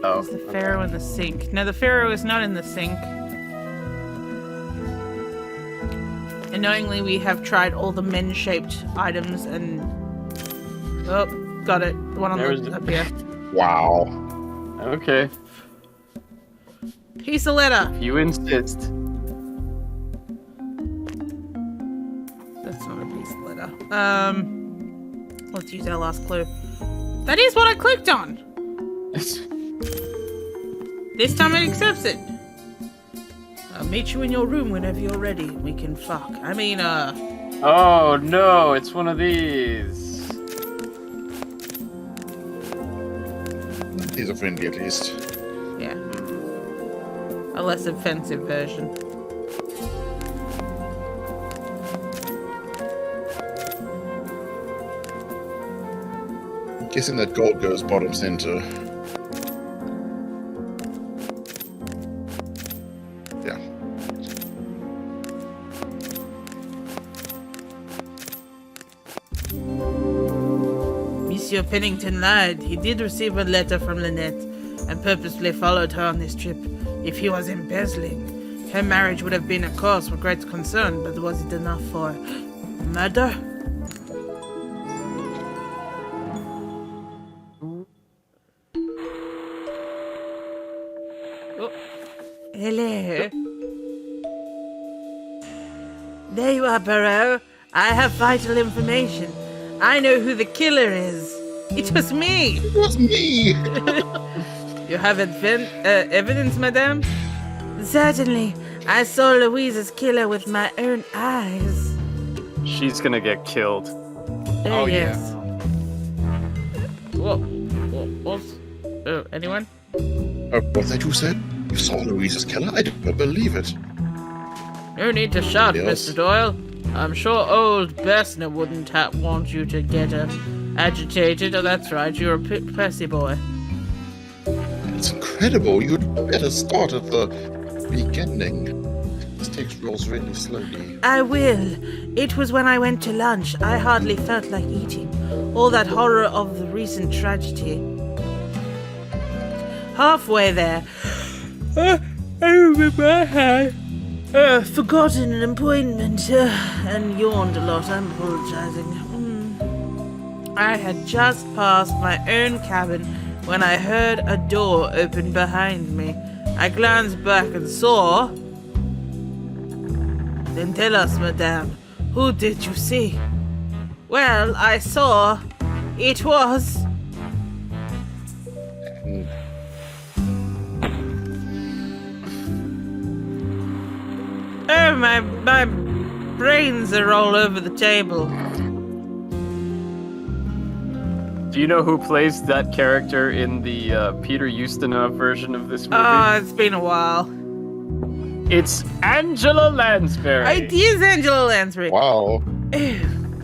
Oh, There's the Pharaoh in the sink. No, the Pharaoh is not in the sink. Annoyingly, we have tried all the men-shaped items and... Oh, got it. The one on the up here. Wow. Okay. Piece of letter. You insist. That's not a piece of letter. Let's use our last clue. That is what I clicked on. This time it accepts it. I'll meet you in your room whenever you're ready. We can fuck. I mean, Oh no, it's one of these. These are friendly at least. Yeah. A less offensive version. I'm guessing that gold goes bottom center. Yeah. Monsieur Pennington lied. He did receive a letter from Lynette and purposely followed her on this trip. If he was embezzling, her marriage would have been a cause for great concern, but was it enough for murder? Oh. Hello. There you are, Barrow. I have vital information. I know who the killer is. It was me. It was me! You have evidence, madame? Certainly. I saw Louise's killer with my own eyes. She's gonna get killed. Oh, yes. Whoa. What's... anyone? Oh, what's that you said? You saw Louise's killer? I don't believe it. No need to shout, Yes. Mr. Doyle. I'm sure old Bessner wouldn't want you to get agitated. Oh, that's right. You're a Percy boy. It's incredible. You'd better start at the beginning. This takes rolls really slowly. I will. It was when I went to lunch. I hardly felt like eating. All that horror of the recent tragedy. Halfway there. I remember I had forgotten an appointment and yawned a lot. I'm apologizing. I had just passed my own cabin when I heard a door open behind me. I glanced back and saw... Then tell us, madame, who did you see? Well, I saw... It was... Oh, my brains are all over the table. Do you know who plays that character in the Peter Ustinov version of this movie? It's been a while. It's Angela Lansbury. It is Angela Lansbury. Wow.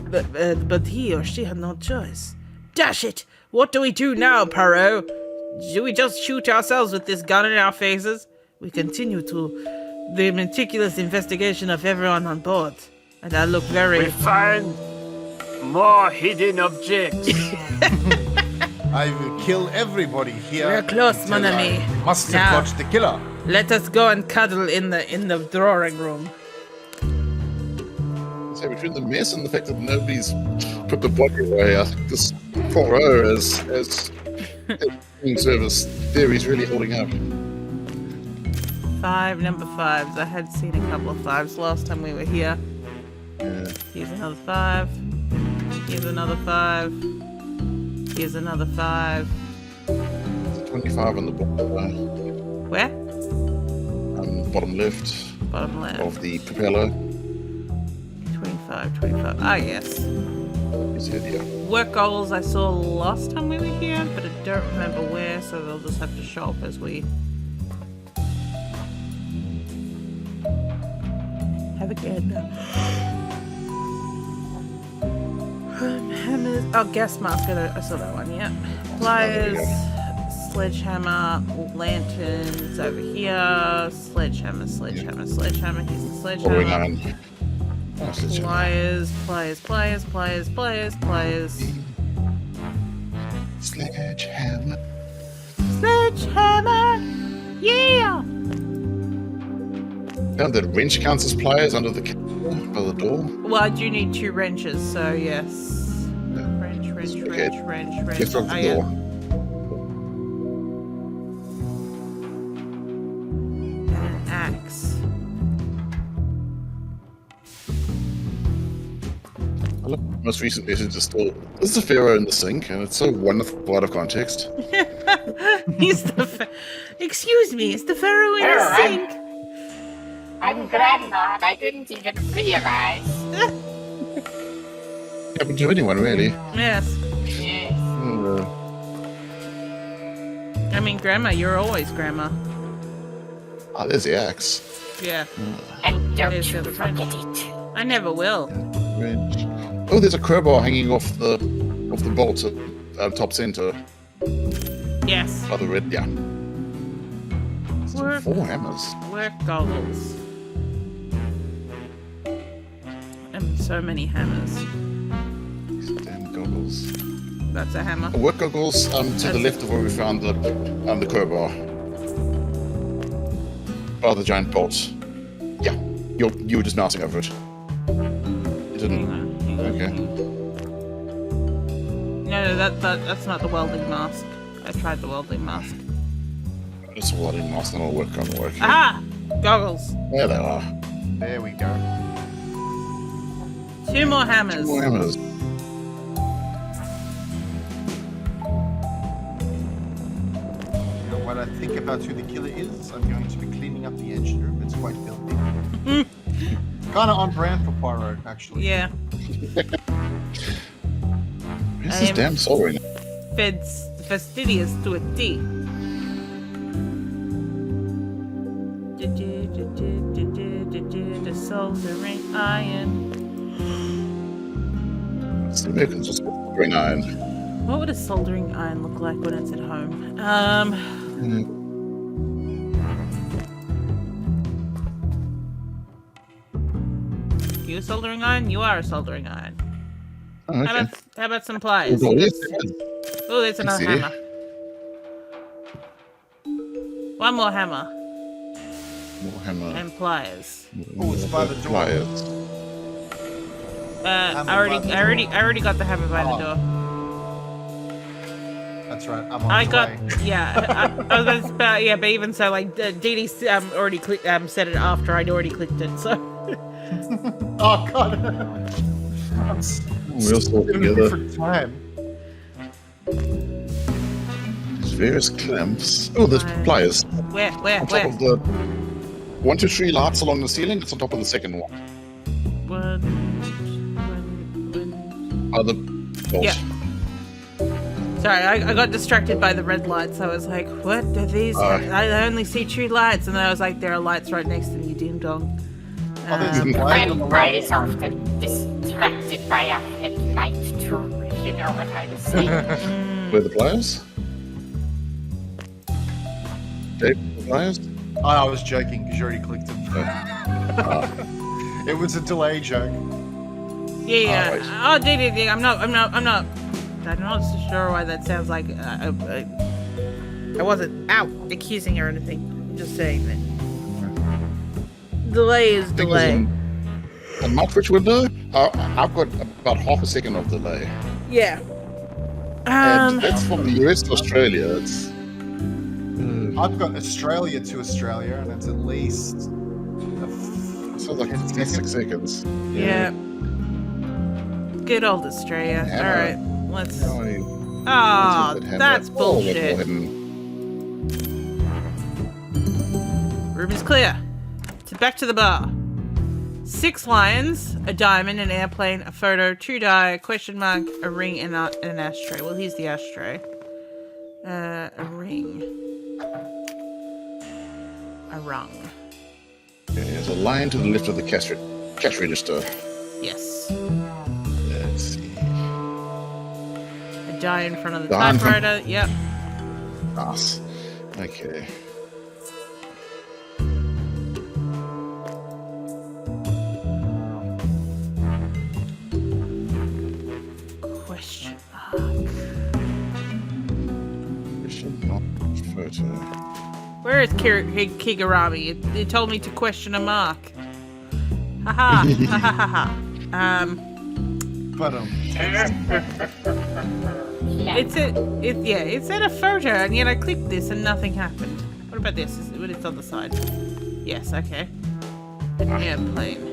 But he or she had no choice. Dash it! What do we do now, Poirot? Do we just shoot ourselves with this gun in our faces? We continue to the meticulous investigation of everyone on board. And I look very... We find more hidden objects. I will kill everybody here. We're close, mon until ami. I must Now- have caught the killer. Let us go and cuddle in the drawing room. So between the mess and the fact that nobody's put the body away, I think this Poirot as cleaning service theory is really holding up. 5, number 5s. I had seen a couple of 5s last time we were here. Yeah. Here's another 5. Here's another 5. Here's another 5. There's a 25 on the bottom, Where? bottom left Bottom left. of the propeller. 25, 25. Ah, yes. Is it here? Work goggles I saw last time we were here, but I don't remember where, so they'll just have to show up as we have a gander. Hammers. Oh, gas mask. I saw that one, yeah. Pliers, sledgehammer, lanterns over here. Sledgehammer, sledgehammer, sledgehammer. Here's the sledgehammer. 49. Oh, sledgehammer. Pliers, pliers, pliers, pliers, pliers, pliers. Sledgehammer. Sledgehammer! Yeah! Found that wrench counts as pliers under the counter by the door. Well, I do need 2 wrenches, so yes. Wrench, wrench, Okay. wrench, wrench, wrench. Lift off the Oh, yeah. door. And an axe. I look, most recent message is still, this is a pharaoh in the sink, and it's so wonderful out of context. He's the. Excuse me, is the pharaoh in the sink? I'm Grandma, and I didn't even realize. Happened to anyone, really. Yes. Yes. I mean, Grandma, you're always Grandma. Ah, there's the axe. Yeah. And don't There's you the wrench. forget it. I never will. Wrench. Oh, there's a crowbar hanging off the bolt at top center. Yes. By the red, yeah. Still Work. 4 hammers. Work goggles. And so many hammers. These damn goggles. That's a hammer. Work goggles to the left of where we found the crowbar. Oh, the giant bolt. Yeah, you were just mousing over it. You didn't. Hang on, hang on, Okay. hang on. No, that's not the welding mask. I tried the welding mask. It's a welding mask, and it'll work on work. Aha! Goggles. There they are. There we go. 2 more hammers. 2 more hammers. You know, when I think about who the killer is, I'm going to be cleaning up the engine room. It's quite filthy. Kind of on brand for Poirot, actually. Yeah. Where's I this am- damn soldering? Fastidious to a T. The soldering iron. It's the Americans just soldering iron. What would a soldering iron look like when it's at home? You a soldering iron? You are a soldering iron. Oh, okay. How about some pliers? Oh, yes, Oh, there's another see. hammer. One more hammer More hammer. and pliers. Oh, it's by the door. Pliers. I Hammer already, by the I already got the hammer by the Oh. door. That's right. I'm on I its got, way. yeah. I was about, yeah, but even so, like, Dee Dee already said it after I'd already clicked it. So Oh god. We'll sort in a together. different time. There's various clamps. Oh, there's pliers. where, On top of the 1, 2, 3 lights along the ceiling. It's on top of the second one. One. Other bolt. Yeah. Sorry, I got distracted by the red lights. I was like, what are these? I only see 2 lights, and then I was like, there are lights right next to me, ding dong. Oh, there's a Um, blind on the My right. brain is often distracted by a headlight too, if you know what I'm saying. Where are the pliers? Dave, the pliers? Oh, I was joking because you already clicked them. It was a delay joke. Yeah. wait. Oh, ding. I'm not so sure why that sounds like I wasn't out accusing her or anything. I'm just saying that. Delay is Thing is, delay. on my Twitch window, I've got about half a second of delay. Yeah. And that's from the US to Australia. It's I've got Australia to Australia, and it's at least so like 10 6 seconds. Yeah. Good old Australia. Yeah. All right, let's. Oh, Oh, that's bullshit. Room is clear. Back to the bar. 6 lions, a diamond, an airplane, a photo, 2 die, a question mark, a ring, and an ashtray. Well, here's the ashtray. A ring. A rung. There's a line to the left of the cash register. Yes. Let's see. A die in front of the Die in front- typewriter. Yep. Nice. Okay. Question mark. Question mark photo. Where is Kigarami? It told me to question a mark. Haha. Ha ha ha ha. But It said a photo, and yet I clicked this and nothing happened. What about this? It's on the side. Yes, okay. An airplane.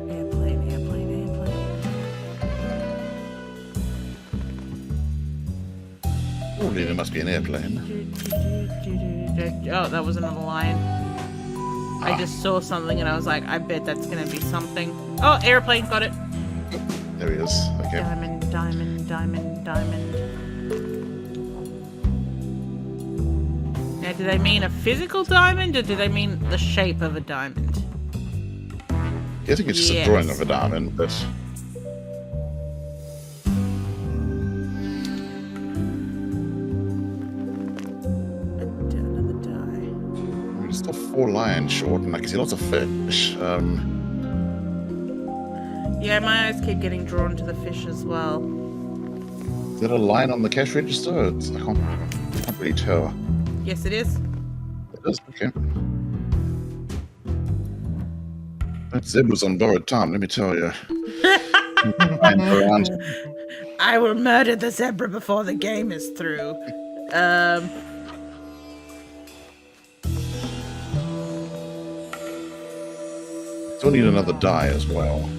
Airplane. Surely there must be an airplane. Oh, that was another line. I just saw something and I was like, I bet that's gonna be something. Oh, airplane, got it. There he is. Okay. Diamond. Now, do they mean a physical diamond or do they mean the shape of a diamond? I think it's just Yes. a drawing of a diamond, but Another die. we're still 4 lions short, and I can see lots of fish. Yeah, my eyes keep getting drawn to the fish as well. Is there a line on the cash register? I can't really tell. Yes, it is. It is, okay. That zebra's on borrowed time, let me tell you. Around. I will murder the zebra before the game is through. Still need another die as well.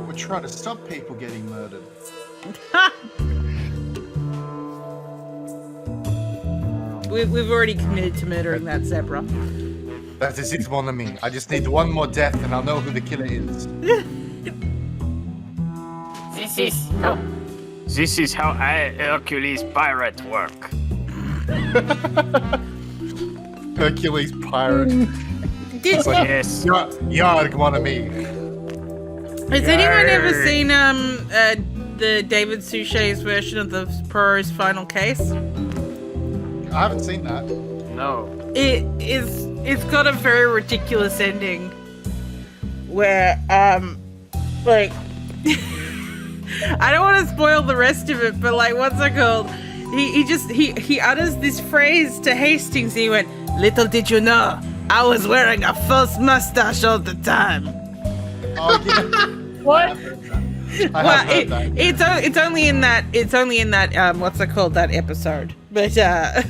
we're trying to stop people getting murdered. We've already committed to murdering that zebra. That is it, mon ami. I just need one more death, and I'll know who the killer is. This is how I, Hercules pirate, work. Hercules pirate. It's like, Yes. Yarg, mon ami. Has anyone ever seen the David Suchet's version of the Poirot's Final Case? I haven't seen that. No. It's got a very ridiculous ending where like I don't want to spoil the rest of it, but like what's it called? He utters this phrase to Hastings. He went, "Little did you know, I was wearing a false mustache all the time." Oh, yeah. What? It's It's only in that what's it called, that episode, but Yeah,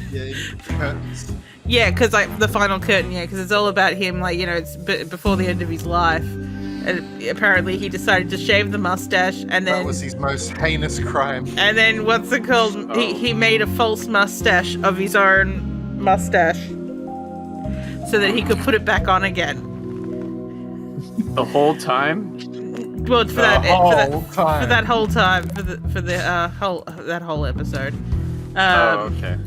curtains. yeah, because like the final curtain, yeah, because it's all about him, like, you know, it's before the end of his life, and apparently he decided to shave the mustache, and then That was his most heinous crime. and then what's it called? He made a false mustache of his own mustache, so that he could put it back on again. The whole time? Well, for that whole time, for that whole episode. Oh, okay.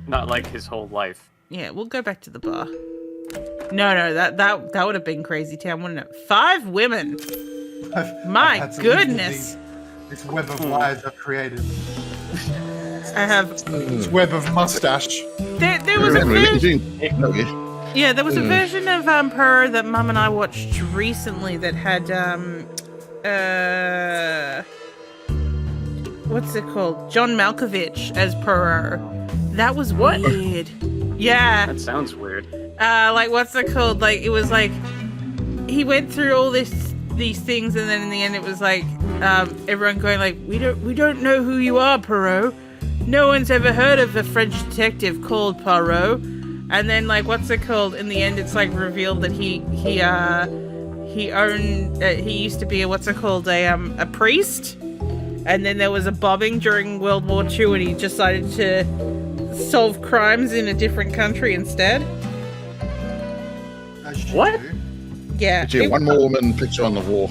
Not like his whole life. Yeah, we'll go back to the bar. No, that would have been crazy town, wouldn't it? 5 women. My That's a goodness. This web of lies I've created. I have. This web of mustache. There was a version. Yeah, there was a Mm. version of Purr that Mum and I watched recently that had what's it called? John Malkovich as Purr. That was weird. Yeah. That sounds weird. Like what's it called? Like it was like he went through all these things, and then in the end it was like everyone going like, we don't know who you are, Poirot. No one's ever heard of a French detective called Poirot. And then like what's it called? In the end, it's like revealed that he used to be a priest, and then there was a bombing during World War II, and he decided to solve crimes in a different country instead. What? Yeah. Actually, one more woman picture on the wall.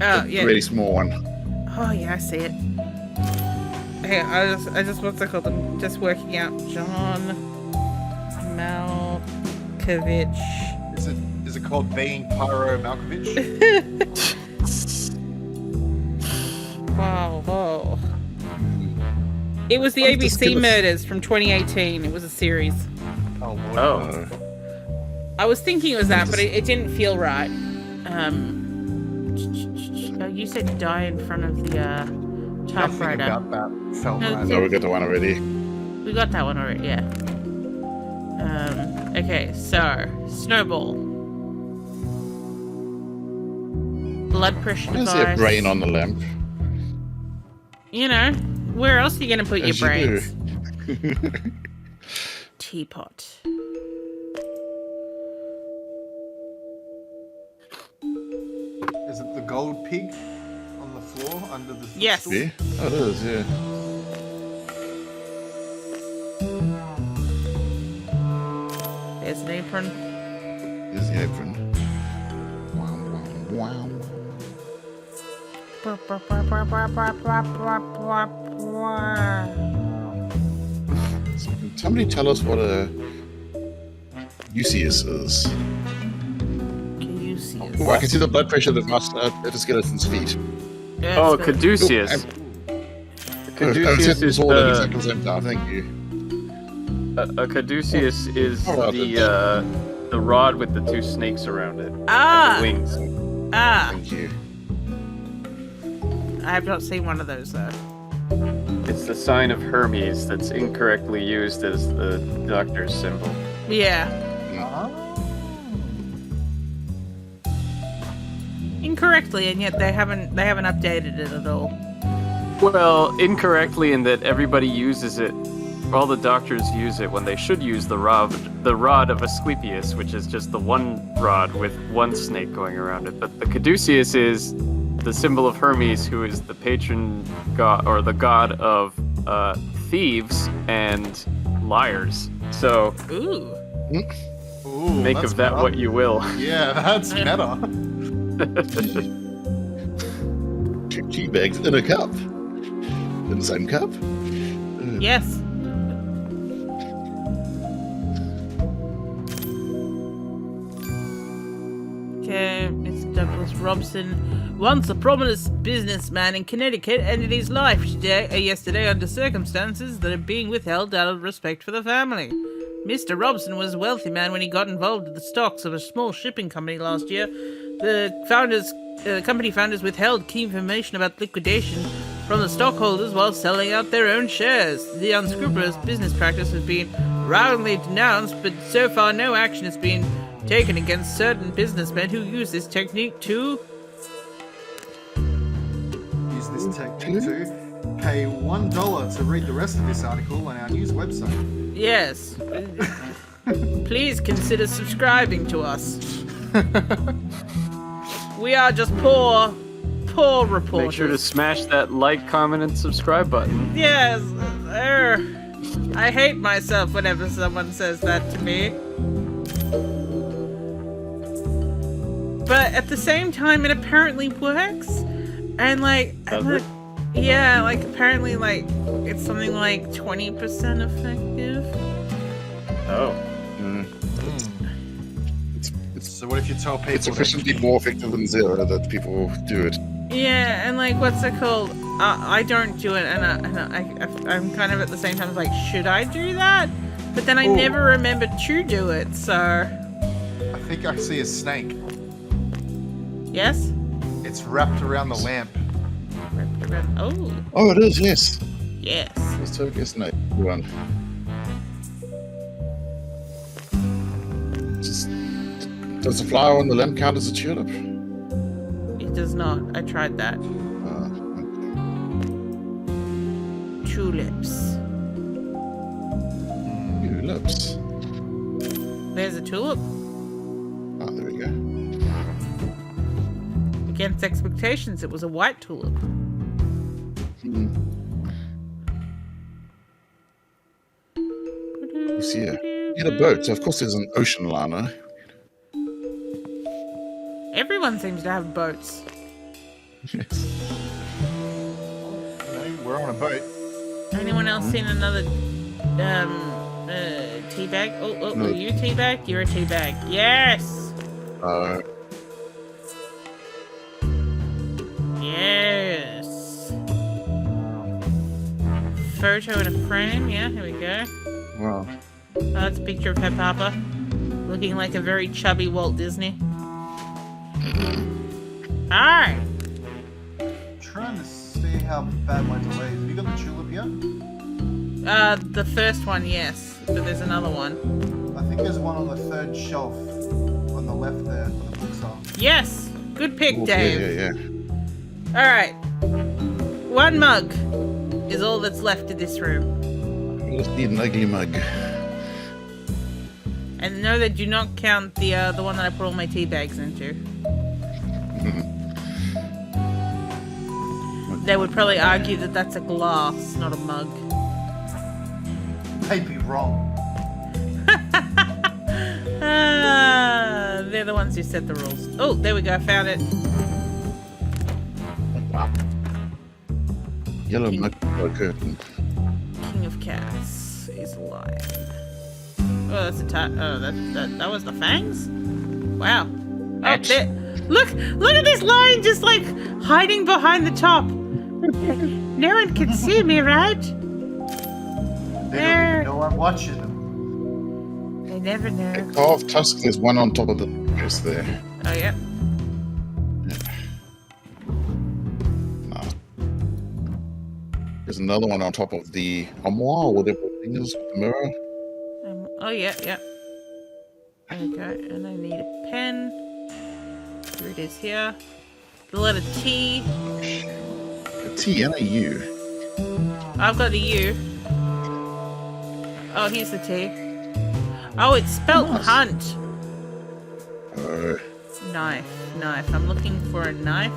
Oh A yeah. really small one. Oh yeah, I see it. Hey, I just what's it called? I'm just working out John Malkovich. Is it called Being Pyro Malkovich? Whoa. It was the I'm just ABC gonna- Murders from 2018. It was a series. Oh, Lord. Oh. I was thinking it was that, but it didn't feel right. Oh, you said die in front of the Nothing typewriter. about that felt No, right. No, we got the one already. We got that one already, yeah. Okay, so Snowball. Blood pressure Why is there a device. brain on the lamp? You know, where else are you gonna put As your you brains? do. Teapot. Is it the gold pig on the floor under the Yes. footstool? Yeah? Oh, it is, yeah. There's an apron. Here's the apron. Wow, wow, wow. Somebody tell us what a Useus is. Caduceus. Oh, I can see the blood pressure that must at the skeleton's feet. Yeah, Oh, it's got- Caduceus. Caduceus is all at the exactly the same time. Thank you. a Caduceus is Oh, the rod with the two snakes around it. Ah! And the wings. Thank you. I have not seen one of those though. It's the sign of Hermes that's incorrectly used as the doctor's symbol. Yeah. Incorrectly, and yet they haven't updated it at all. Well, incorrectly in that everybody uses it. All the doctors use it when they should use the rod of Asclepius, which is just the one rod with one snake going around it. But the Caduceus is the symbol of Hermes, who is the patron god or the god of thieves and liars. So Ooh. Ooh, make that's of that meta. what you will. Yeah, that's meta. Two tea bags in a cup. In the same cup? Yes. Okay, Mr. Douglas Robson, once a prominent businessman in Connecticut, ended his life yesterday under circumstances that are being withheld out of respect for the family. Mr. Robson was a wealthy man when he got involved in the stocks of a small shipping company last year. The company founders withheld key information about liquidation from the stockholders while selling out their own shares. The unscrupulous business practice has been roundly denounced, but so far no action has been taken against certain businessmen who use this technique to Use this technique to pay $1 to read the rest of this article on our news website. Yes. Please consider subscribing to us. We are just poor reporters. Make sure to smash that like, comment, and subscribe button. Yes. I hate myself whenever someone says that to me. But at the same time, it apparently works. And Does it? yeah, apparently it's something like 20% effective. Oh. So what if you tell people It's sufficiently more effective than zero that people do it. Yeah, and what's it called? I don't do it, and I'm kind of at the same time like, should I do that? But then I Ooh. never remember to do it, so... I think I see a snake. Yes? It's wrapped around the lamp. Wrapped around... Oh, Oh, it is, yes. yes. It's turkey snake. One. Does the flower on the lamp count as a tulip? It does not. I tried that. Tulips. Tulips. There's a tulip. Oh, there we go. Against expectations, it was a white tulip. You see a boat. So of course, there's an ocean liner. Everyone seems to have boats. Yes. We're on a boat. Anyone else seen another teabag? Oh, No. are you a teabag? You're a teabag. Yes! Yes! Photo in a frame, yeah, here we go. Wow. Oh, that's a picture of her papa. Looking like a very chubby Walt Disney. Alright! Trying to see how bad my delay is. Have you got the tulip yet? The first one, yes. But there's another one. I think there's one on the third shelf on the left there where the books are. Yes! Good pick, Oh, Dave. yeah. Alright. One mug is all that's left in this room. You just need an ugly mug. And no, they do not count the one that I put all my tea bags into. They would probably argue that that's a glass, not a mug. They'd be wrong. They're the ones who set the rules. Oh, there we go, I found it. Wow. Yellow mug curtain. King of Cats is alive. Oh, that's a that was the fangs? Wow. Oh, there. Look at this lion just like hiding behind the top. No one can see me, right? They don't even know I'm watching them. They never A know. carved tusk, there's one on top of the just there. Oh, yeah. No. There's another one on top of the armoire, or whatever the thing is, the mirror. Oh, yeah. Okay, and I need a pen. Here it is here. The letter T. A T and a U. I've got a U. Oh, here's the T. Oh, it's spelled hunt. Knife. I'm looking for a knife.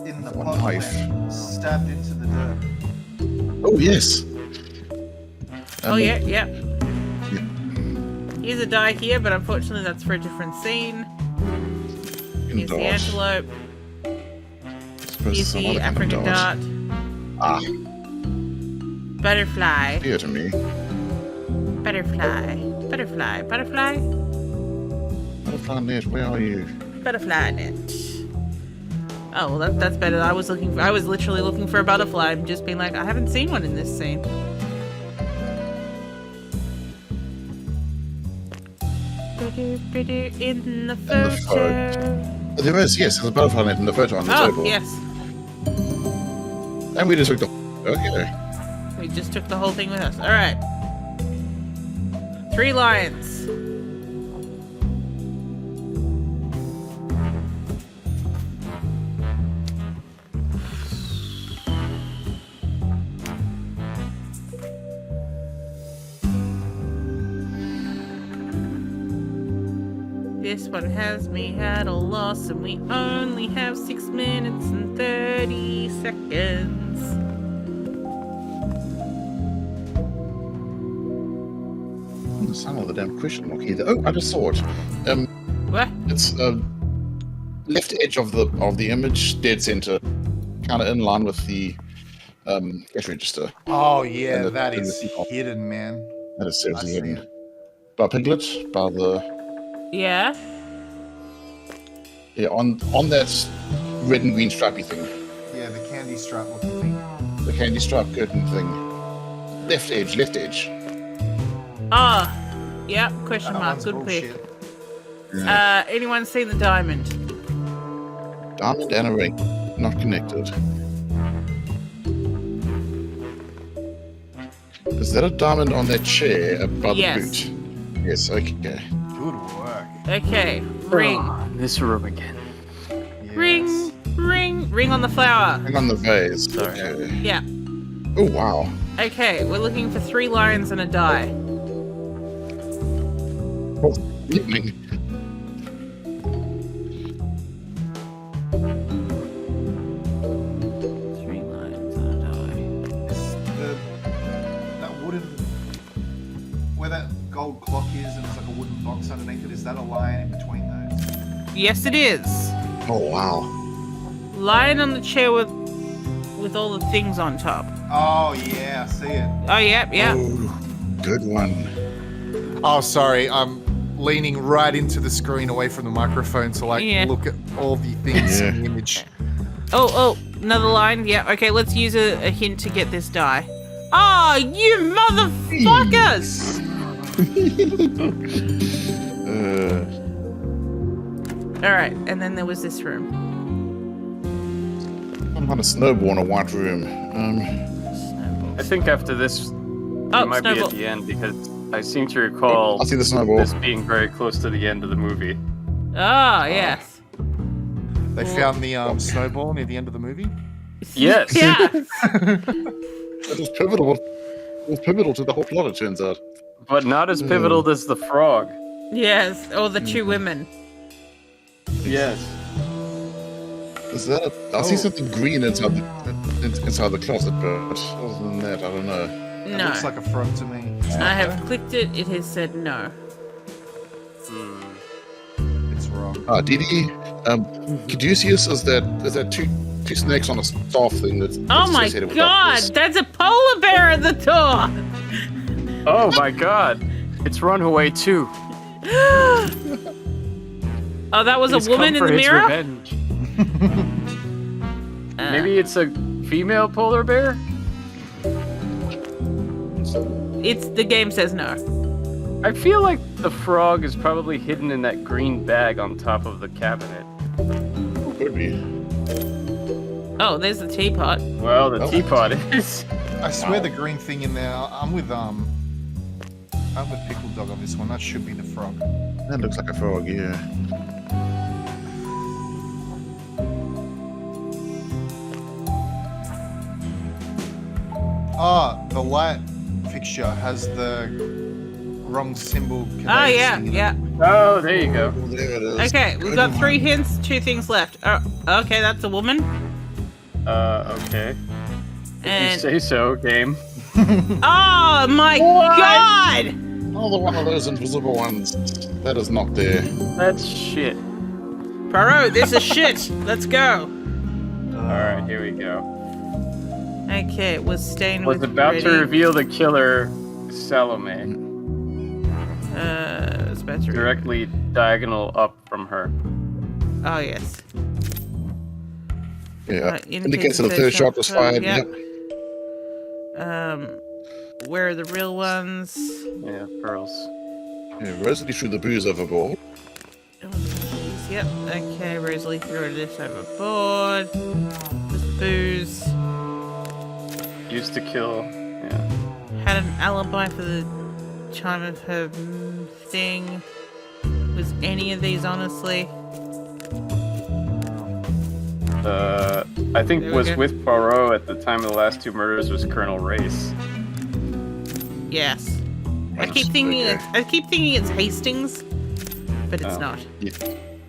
In the One pot knife. plant, stabbed into the dirt. Oh, yes. Oh, yeah. Here's a die here, but unfortunately that's for a different scene. Here's the antelope. Here's the African dart. Ah, Butterfly. dear to me. Butterfly Butterfly net, where are you? net. Oh, well, that's better. I was literally looking for a butterfly and just being like, I haven't seen one in this scene. In the photo. There is, yes, there's a butterfly net in the photo on the table. Oh, yes. And we just took the... Okay. We just took the whole thing with us. Alright. 3 lions. This one has me at a loss, and we only have 6 minutes and 30 seconds. The son of the damn question mark either. Oh, I just saw it. What? It's left edge of the image, dead center, kind of in line with the cash register. Oh yeah, And the- that and the is people. hidden, man. That is seriously I see hidden. it. By Piglet, by the Yeah? on that red and green stripy thing. Yeah, the candy candy strap looking thing. The candy stripe curtain thing. Left edge, left edge. Oh, yep, question That mark, one's good pick. bullshit. Anyone seen the diamond? Diamond and a ring. Not connected. Is that a diamond on that chair by the Yes. boot? Yes, okay. Good work. Okay, ring. Oh, this room again. Yes. Ring on the flower. And on the vase. Sorry. Okay. Yeah. Oh, wow. Okay, we're looking for 3 lions and a die. What's evening? Three lions and a die. That wooden, where that gold clock is, and there's like a wooden box underneath it. Is that a lion in between those? Yes, it is. Oh, wow. Lion on the chair with all the things on top. Oh yeah, I see it. Oh, yep. Oh, good one. Oh, sorry. I'm leaning right into the screen away from the microphone to Yeah. look at all the things in the image. Oh, another line. Yeah. Okay, let's use a hint to get this die. Oh, you motherfuckers! All right, and then there was this room. I'm on a snowball in a white room. I think after this, Oh, it might snowball. be at the end because I seem to recall I see the snowball. this being very close to the end of the movie. Oh, yes. They found the snowball near the end of the movie. Yes. Yeah. It was pivotal. It was pivotal to the whole plot, it turns out. But not as pivotal as the frog. Yes. Or the 2 women. Yes. Is that I see something green inside the closet, but other than that, I don't know. It No. looks like a frog to me. I have clicked it. It has said no. It's wrong. Didi, Caduceus is that two snakes on a staff thing that's Oh my associated with god! that There's a polar bear at the door! Oh my god. It's Runaway too. Oh, that was It's a woman come in the for its mirror? revenge. Maybe it's a female polar bear? It's the game says no. I feel like the frog is probably hidden in that green bag on top of the cabinet. Could be. Oh, there's the teapot. Well, the teapot is. I swear the green thing in there. I'm with Pickle Dog on this one. That should be the frog. That looks like a frog, yeah. The light fixture has the wrong symbol. Oh, yeah, yeah. Oh, there you go. There it is. Okay, we've got 3 hints, 2 things left. Oh, okay, that's a woman. Okay. If you And say so, game. oh my god! Another one of those invisible ones. That is not there. That's shit. Poirot, this is shit. Let's go. Alright, here we go. Okay, it was stained Was with about ready. to reveal the killer, Salome. It was about to Directly diagonal up from her. Oh, yes. Yeah. Indicates Indicates that a the third shot was fired. Yep. Yep. Where are the real ones? Yeah, pearls. Yeah, Rosalie threw the booze overboard. Yep. Okay, Rosalie threw this overboard. This booze. Used to kill. Yeah. Had an alibi for the time of her thing. Was any of these, honestly? I think There we was go. with Poirot at the time of the last 2 murders was Colonel Race. Yes. I keep thinking it's Hastings, but it's Oh. not.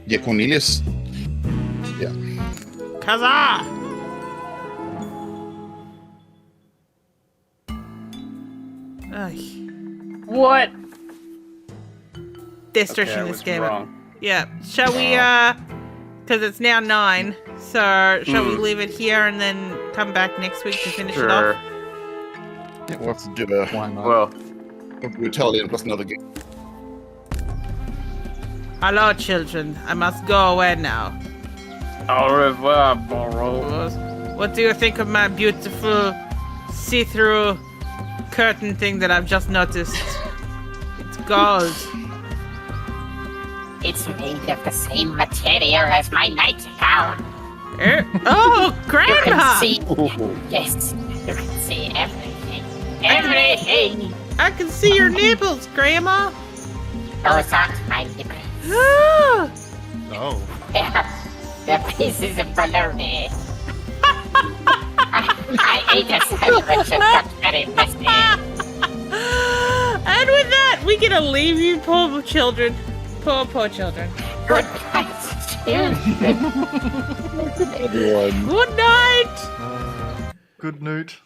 Yeah, Cornelius. Yeah. Kazaa! Ay, What? they're Okay, stretching I this was game up. wrong. Yeah. Shall we, because it's now 9, so shall we leave it here and then come back next week to finish it Sure. off? Yeah, we'll have to do a Why not? Well, Italian plus another game. Hello, children. I must go away now. au revoir, Poirot. Well, What do you think of my beautiful see-through curtain thing that I've just noticed? It's gold. It's made of the same material as my nightgown. Oh, You Grandma! can see. Yes, you can see everything. Everything. I can see your nipples, Grandma. Those aren't my nipples. Ah, Oh. They're pieces of bologna. I ate a sandwich and got very messy. and with that, we get to leave you poor children. Poor children. Good night, children. Everyone. Good night! Good note.